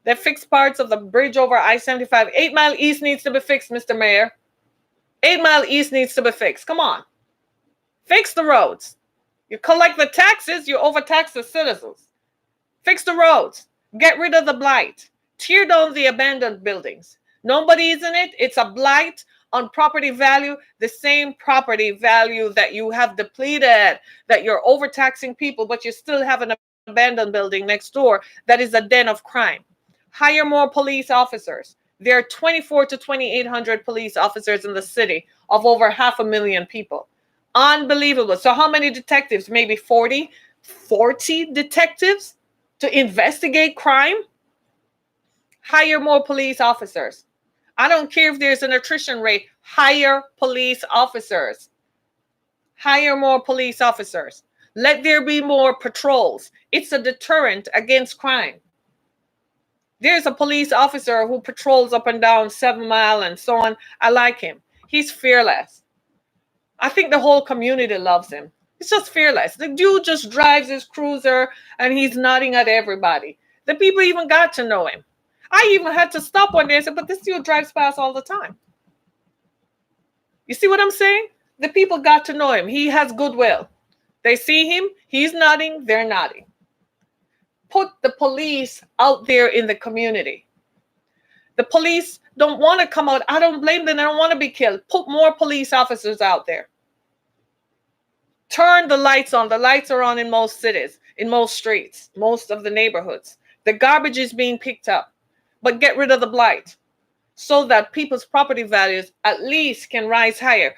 They fixed parts of the bridge over I-75. 8 Mile East needs to be fixed, Mr. Mayor. 8 Mile East needs to be fixed. Come on. Fix the roads. You collect the taxes, you overtax the citizens. Fix the roads. Get rid of the blight. Tear down the abandoned buildings. Nobody's in it. It's a blight on property value, the same property value that you have depleted, that you're overtaxing people, but you still have an abandoned building next door that is a den of crime. Hire more police officers. There are 24 to 2,800 police officers in the city of over 500,000 people. Unbelievable. So how many detectives? Maybe 40? 40 detectives to investigate crime? Hire more police officers. I don't care if there's an attrition rate. Hire police officers. Hire more police officers. Let there be more patrols. It's a deterrent against crime. There's a police officer who patrols up and down 7 Mile and so on. I like him. He's fearless. I think the whole community loves him. He's just fearless. The dude just drives his cruiser and he's nodding at everybody. The people even got to know him. I even had to stop one day and say, but this dude drives past all the time. You see what I'm saying? The people got to know him. He has goodwill. They see him. He's nodding. They're nodding. Put the police out there in the community. The police don't want to come out. I don't blame them. They don't want to be killed. Put more police officers out there. Turn the lights on. The lights are on in most cities, in most streets, most of the neighborhoods. The garbage is being picked up. But get rid of the blight so that people's property values at least can rise higher.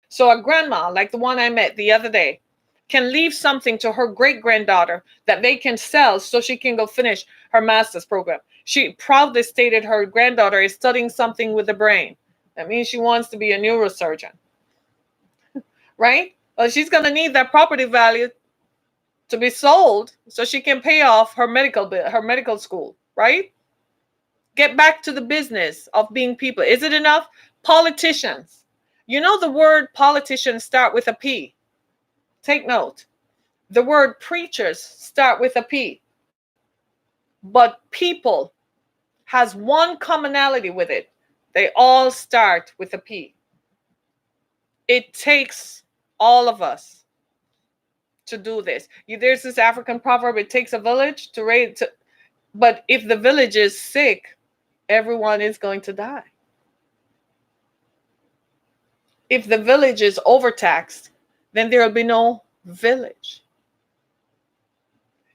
So a grandma, like the one I met the other day, can leave something to her great-granddaughter that they can sell so she can go finish her master's program. She proudly stated her granddaughter is studying something with the brain. That means she wants to be a neurosurgeon, right? Well, she's going to need that property value to be sold so she can pay off her medical school, right? Get back to the business of being people. Is it enough? Politicians. You know the word politicians start with a P. Take note. The word preachers start with a P. But people has one commonality with it. They all start with a P. It takes all of us to do this. There's this African proverb, it takes a village to raise, but if the village is sick, everyone is going to die. If the village is overtaxed, then there will be no village.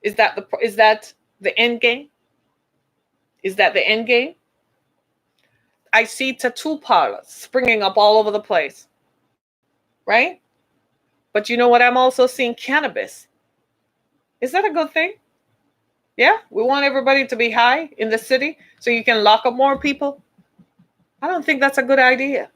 Is that the end game? Is that the end game? I see tattoo parlors springing up all over the place, right? But you know what? I'm also seeing cannabis. Is that a good thing? Yeah, we want everybody to be high in the city so you can lock up more people. I don't think that's a good idea.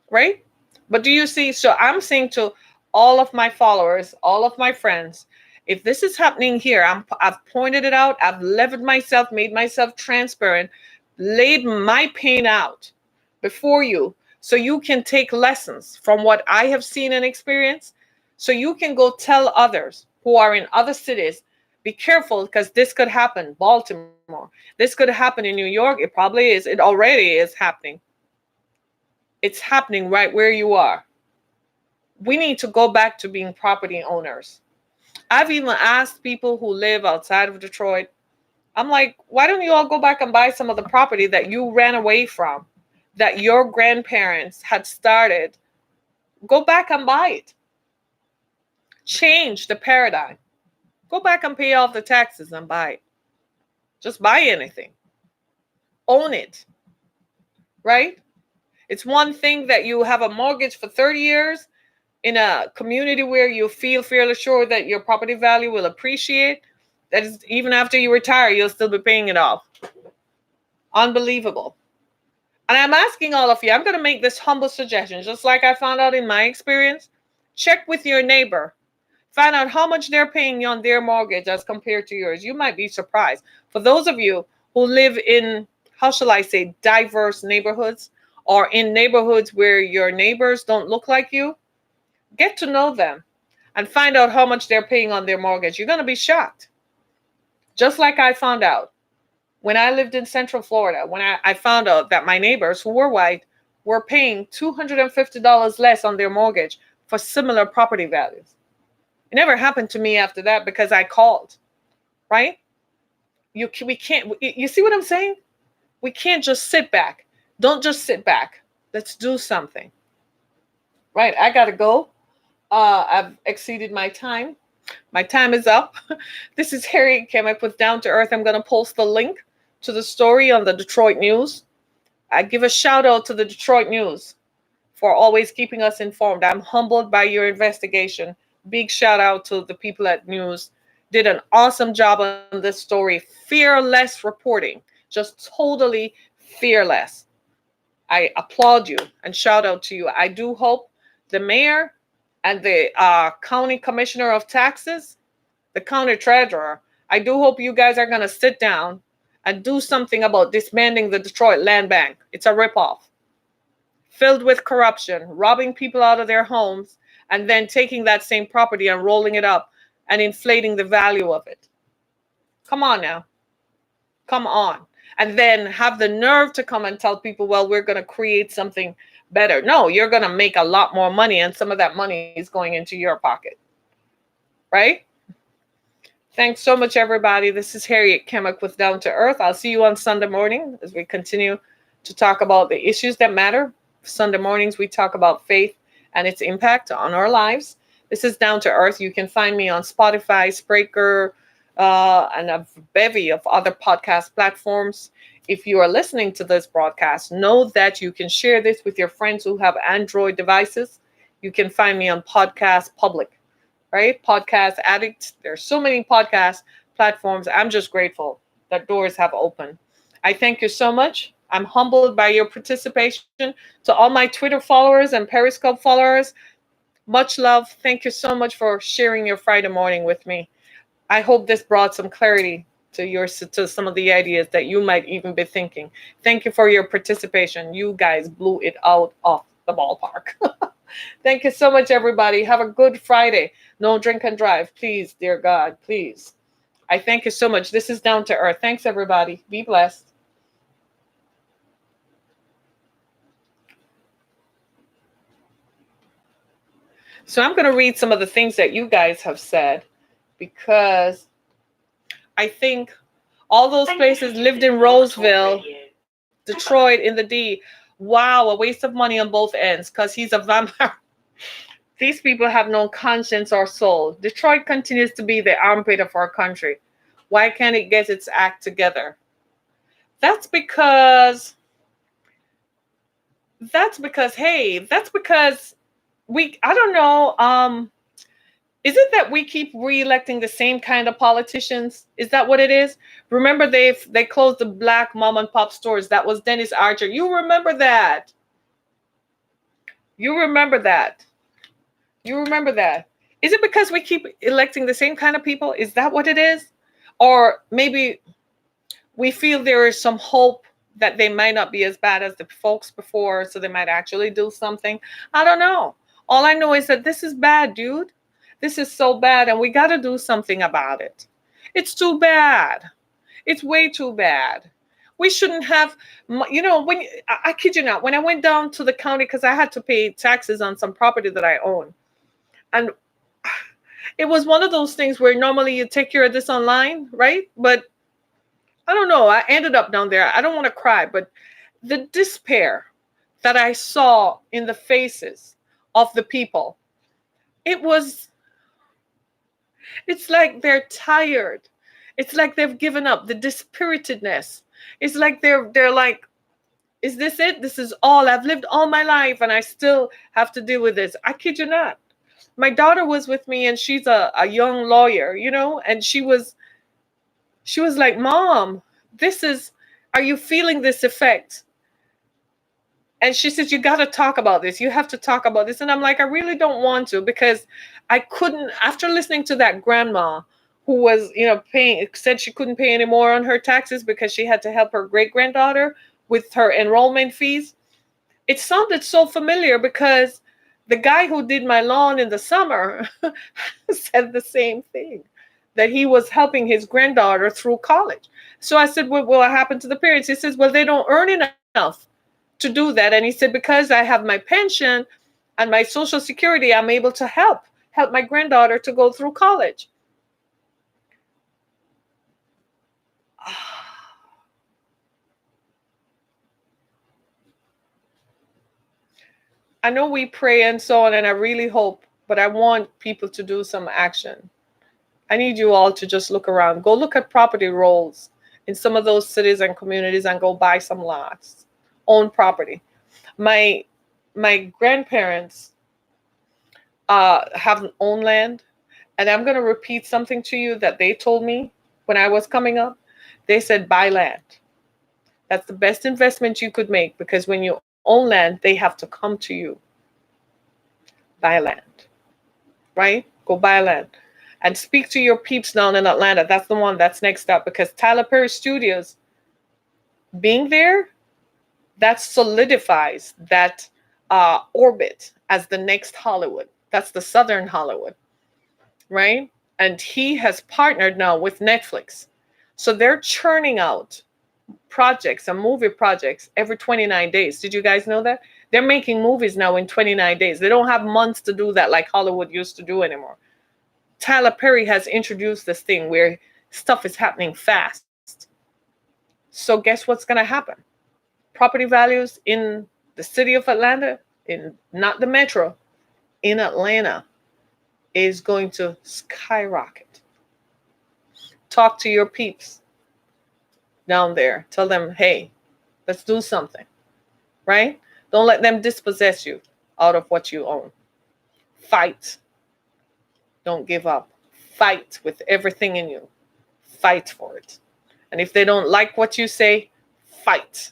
Right? But do you see? So I'm saying to all of my followers, all of my friends, if this is happening here, I've pointed it out. I've levered myself, made myself transparent, laid my pain out before you so you can take lessons from what I have seen and experienced so you can go tell others who are in other cities, be careful because this could happen. Baltimore, this could happen in New York. It probably is. It already is happening. It's happening right where you are. We need to go back to being property owners. I've even asked people who live outside of Detroit, I'm like, why don't you all go back and buy some of the property that you ran away from, that your grandparents had started? Go back and buy it. Change the paradigm. Go back and pay off the taxes and buy it. Just buy anything. Own it. Right? It's one thing that you have a mortgage for 30 years in a community where you feel fairly sure that your property value will appreciate. That is, even after you retire, you'll still be paying it off. Unbelievable. And I'm asking all of you, I'm going to make this humble suggestion, just like I found out in my experience. Check with your neighbor. Find out how much they're paying on their mortgage as compared to yours. You might be surprised. For those of you who live in, how shall I say, diverse neighborhoods, or in neighborhoods where your neighbors don't look like you, get to know them and find out how much they're paying on their mortgage. You're going to be shocked. Just like I found out when I lived in Central Florida, when I found out that my neighbors who were white were paying $250 less on their mortgage for similar property values. It never happened to me after that because I called, right? We can't, you see what I'm saying? We can't just sit back. Don't just sit back. Let's do something, right? I got to go. I've exceeded my time. My time is up. This is Harriet Kemick with Down to Earth. I'm going to post the link to the story on the Detroit News. I give a shout out to the Detroit News for always keeping us informed. I'm humbled by your investigation. Big shout out to the people at News. Did an awesome job on this story. Fearless reporting. Just totally fearless. I applaud you and shout out to you. I do hope the mayor and the county commissioner of taxes, the county treasurer, I do hope you guys are going to sit down and do something about disbanding the Detroit Land Bank. It's a ripoff, filled with corruption, robbing people out of their homes, and then taking that same property and rolling it up and inflating the value of it. Come on now. Come on. And then have the nerve to come and tell people, well, we're going to create something better. No, you're going to make a lot more money, and some of that money is going into your pocket. Right? Thanks so much, everybody. This is Harriet Kemick with Down to Earth. I'll see you on Sunday morning as we continue to talk about the issues that matter. Sunday mornings, we talk about faith and its impact on our lives. This is Down to Earth. You can find me on Spotify, Spreaker, and a bevy of other podcast platforms. If you are listening to this broadcast, know that you can share this with your friends who have Android devices. You can find me on Podcast Public, right? Podcast Addict. There's so many podcast platforms. I'm just grateful that doors have opened. I thank you so much. I'm humbled by your participation. To all my Twitter followers and Periscope followers, much love. Thank you so much for sharing your Friday morning with me. I hope this brought some clarity to some of the ideas that you might even be thinking. Thank you for your participation. You guys blew it out of the ballpark. Thank you so much, everybody. Have a good Friday. No drink and drive, please, dear God, please. I thank you so much. This is Down to Earth. Thanks, everybody. Be blessed. So I'm going to read some of the things that you guys have said, because I think all those places lived in Roseville, Detroit, in the D. Wow, a waste of money on both ends because he's a vampire. These people have no conscience or soul. Detroit continues to be the armpit of our country. Why can't it get its act together? That's because I don't know. Is it that we keep re-electing the same kind of politicians? Is that what it is? Remember they closed the black mom and pop stores. That was Dennis Archer. You remember that. You remember that. You remember that. Is it because we keep electing the same kind of people? Is that what it is? Or maybe we feel there is some hope that they might not be as bad as the folks before, so they might actually do something. I don't know. All I know is that this is bad, dude. This is so bad, and we got to do something about it. It's too bad. It's way too bad. We shouldn't have, when I kid you not, when I went down to the county, because I had to pay taxes on some property that I own, and it was one of those things where normally you take care of this online, right? But I don't know. I ended up down there. I don't want to cry, but the despair that I saw in the faces of the people, it's like they're tired. It's like they've given up. The dispiritedness. It's like they're like, is this it? This is all. I've lived all my life and I still have to deal with this. I kid you not. My daughter was with me, and she's a young lawyer, and she was like, Mom, are you feeling this effect? And she says, you got to talk about this. You have to talk about this. And I'm like, I really don't want to, because I couldn't, after listening to that grandma who was, paying, said she couldn't pay any more on her taxes because she had to help her great granddaughter with her enrollment fees. It sounded so familiar because the guy who did my lawn in the summer said the same thing, that he was helping his granddaughter through college. So I said, well, what happened to the parents? He says, well, they don't earn enough to do that. And he said, because I have my pension and my social security, I'm able to help my granddaughter to go through college. I know we pray and so on, and I really hope, but I want people to do some action. I need you all to just look around. Go look at property rolls in some of those cities and communities and go buy some lots. Own property. My grandparents have owned land, and I'm going to repeat something to you that they told me when I was coming up. They said, buy land. That's the best investment you could make, because when you own land, they have to come to you. Buy land, right? Go buy land. And speak to your peeps down in Atlanta. That's the one that's next up, because Tyler Perry Studios being there, that solidifies that orbit as the next Hollywood. That's the Southern Hollywood, right? And he has partnered now with Netflix. So they're churning out projects and movie projects every 29 days. Did you guys know that? They're making movies now in 29 days. They don't have months to do that like Hollywood used to do anymore. Tyler Perry has introduced this thing where stuff is happening fast. So guess what's going to happen? Property values in the city of Atlanta, in not the metro, in Atlanta, is going to skyrocket. Talk to your peeps down there. Tell them, hey, let's do something, right? Don't let them dispossess you out of what you own. Fight. Don't give up. Fight with everything in you. Fight for it. And if they don't like what you say, fight.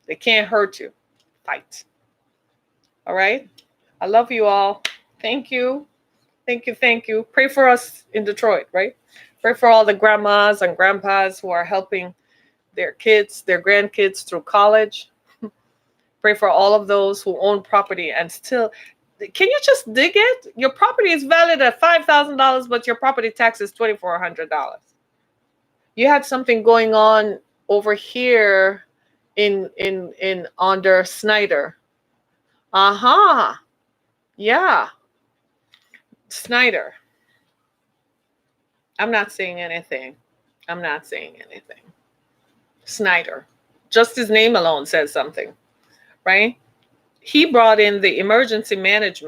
They can't hurt you. Fight. All right? I love you all. Thank you. Thank you. Thank you. Pray for us in Detroit, right? Pray for all the grandmas and grandpas who are helping their kids, their grandkids through college. Pray for all of those who own property and still, can you just dig it? Your property is valued at $5,000, but your property tax is $2,400. You had something going on over here in under Snyder. Uh-huh. Yeah. Snyder. I'm not saying anything. I'm not saying anything. Snyder. Just his name alone says something, right? He brought in the emergency manager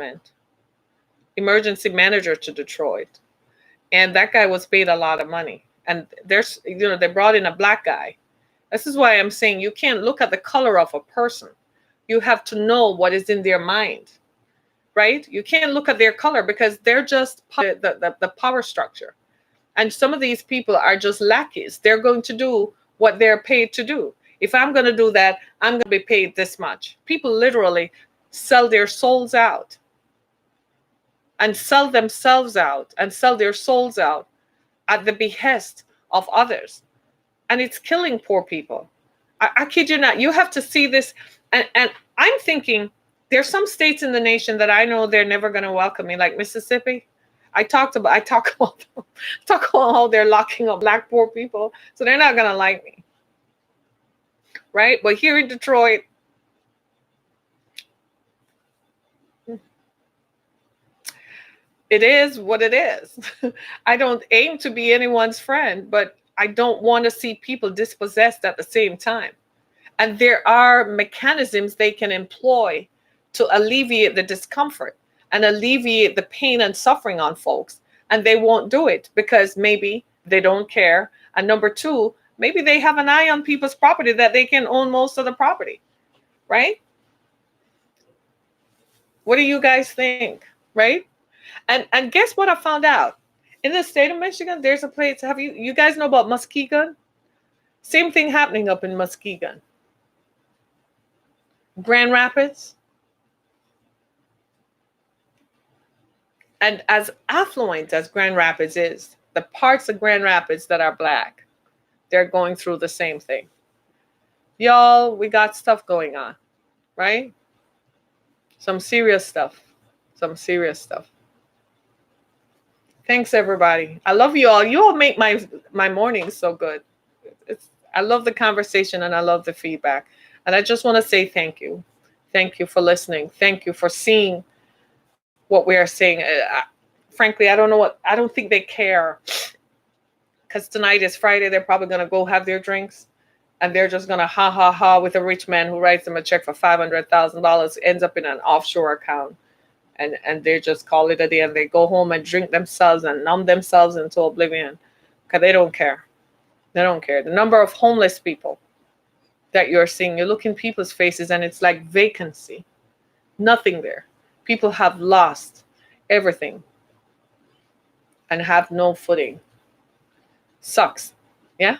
to Detroit. And that guy was paid a lot of money. And they brought in a black guy. This is why I'm saying you can't look at the color of a person. You have to know what is in their mind, right? You can't look at their color because they're just the power structure. And some of these people are just lackeys. They're going to do what they're paid to do. If I'm going to do that, I'm going to be paid this much. People literally sell their souls out and sell themselves out and sell their souls out at the behest of others. And it's killing poor people. I kid you not. You have to see this. And I'm thinking there's some states in the nation that I know they're never going to welcome me, like Mississippi. I talk about how they're locking up black poor people. So they're not going to like me. Right? But here in Detroit, it is what it is. I don't aim to be anyone's friend, but I don't want to see people dispossessed at the same time. And there are mechanisms they can employ to alleviate the discomfort and alleviate the pain and suffering on folks. And they won't do it because maybe they don't care. And number two, maybe they have an eye on people's property that they can own most of the property, right? What do you guys think, right? And guess what I found out? In the state of Michigan, there's a place, you guys know about Muskegon? Same thing happening up in Muskegon. Grand Rapids. And as affluent as Grand Rapids is, the parts of Grand Rapids that are black, they're going through the same thing. Y'all, we got stuff going on, right? Some serious stuff. Some serious stuff. Thanks, everybody. I love you all. You all make my mornings so good. I love the conversation and I love the feedback. And I just want to say thank you. Thank you for listening. Thank you for seeing what we are saying. Frankly, I don't think they care. Because tonight is Friday. They're probably going to go have their drinks. And they're just going to ha ha ha with a rich man who writes them a check for $500,000, ends up in an offshore account. And they just call it a day and they go home and drink themselves and numb themselves into oblivion. Because they don't care. They don't care. The number of homeless people that you're seeing, you look in people's faces and it's like vacancy. Nothing there. People have lost everything and have no footing. Sucks. Yeah?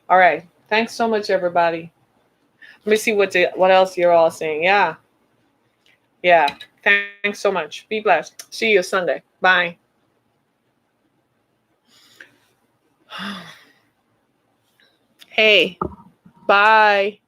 All right. Thanks so much, everybody. Let me see what else you're all saying. Yeah. Yeah. Thanks so much. Be blessed. See you Sunday. Bye. Hey. Bye.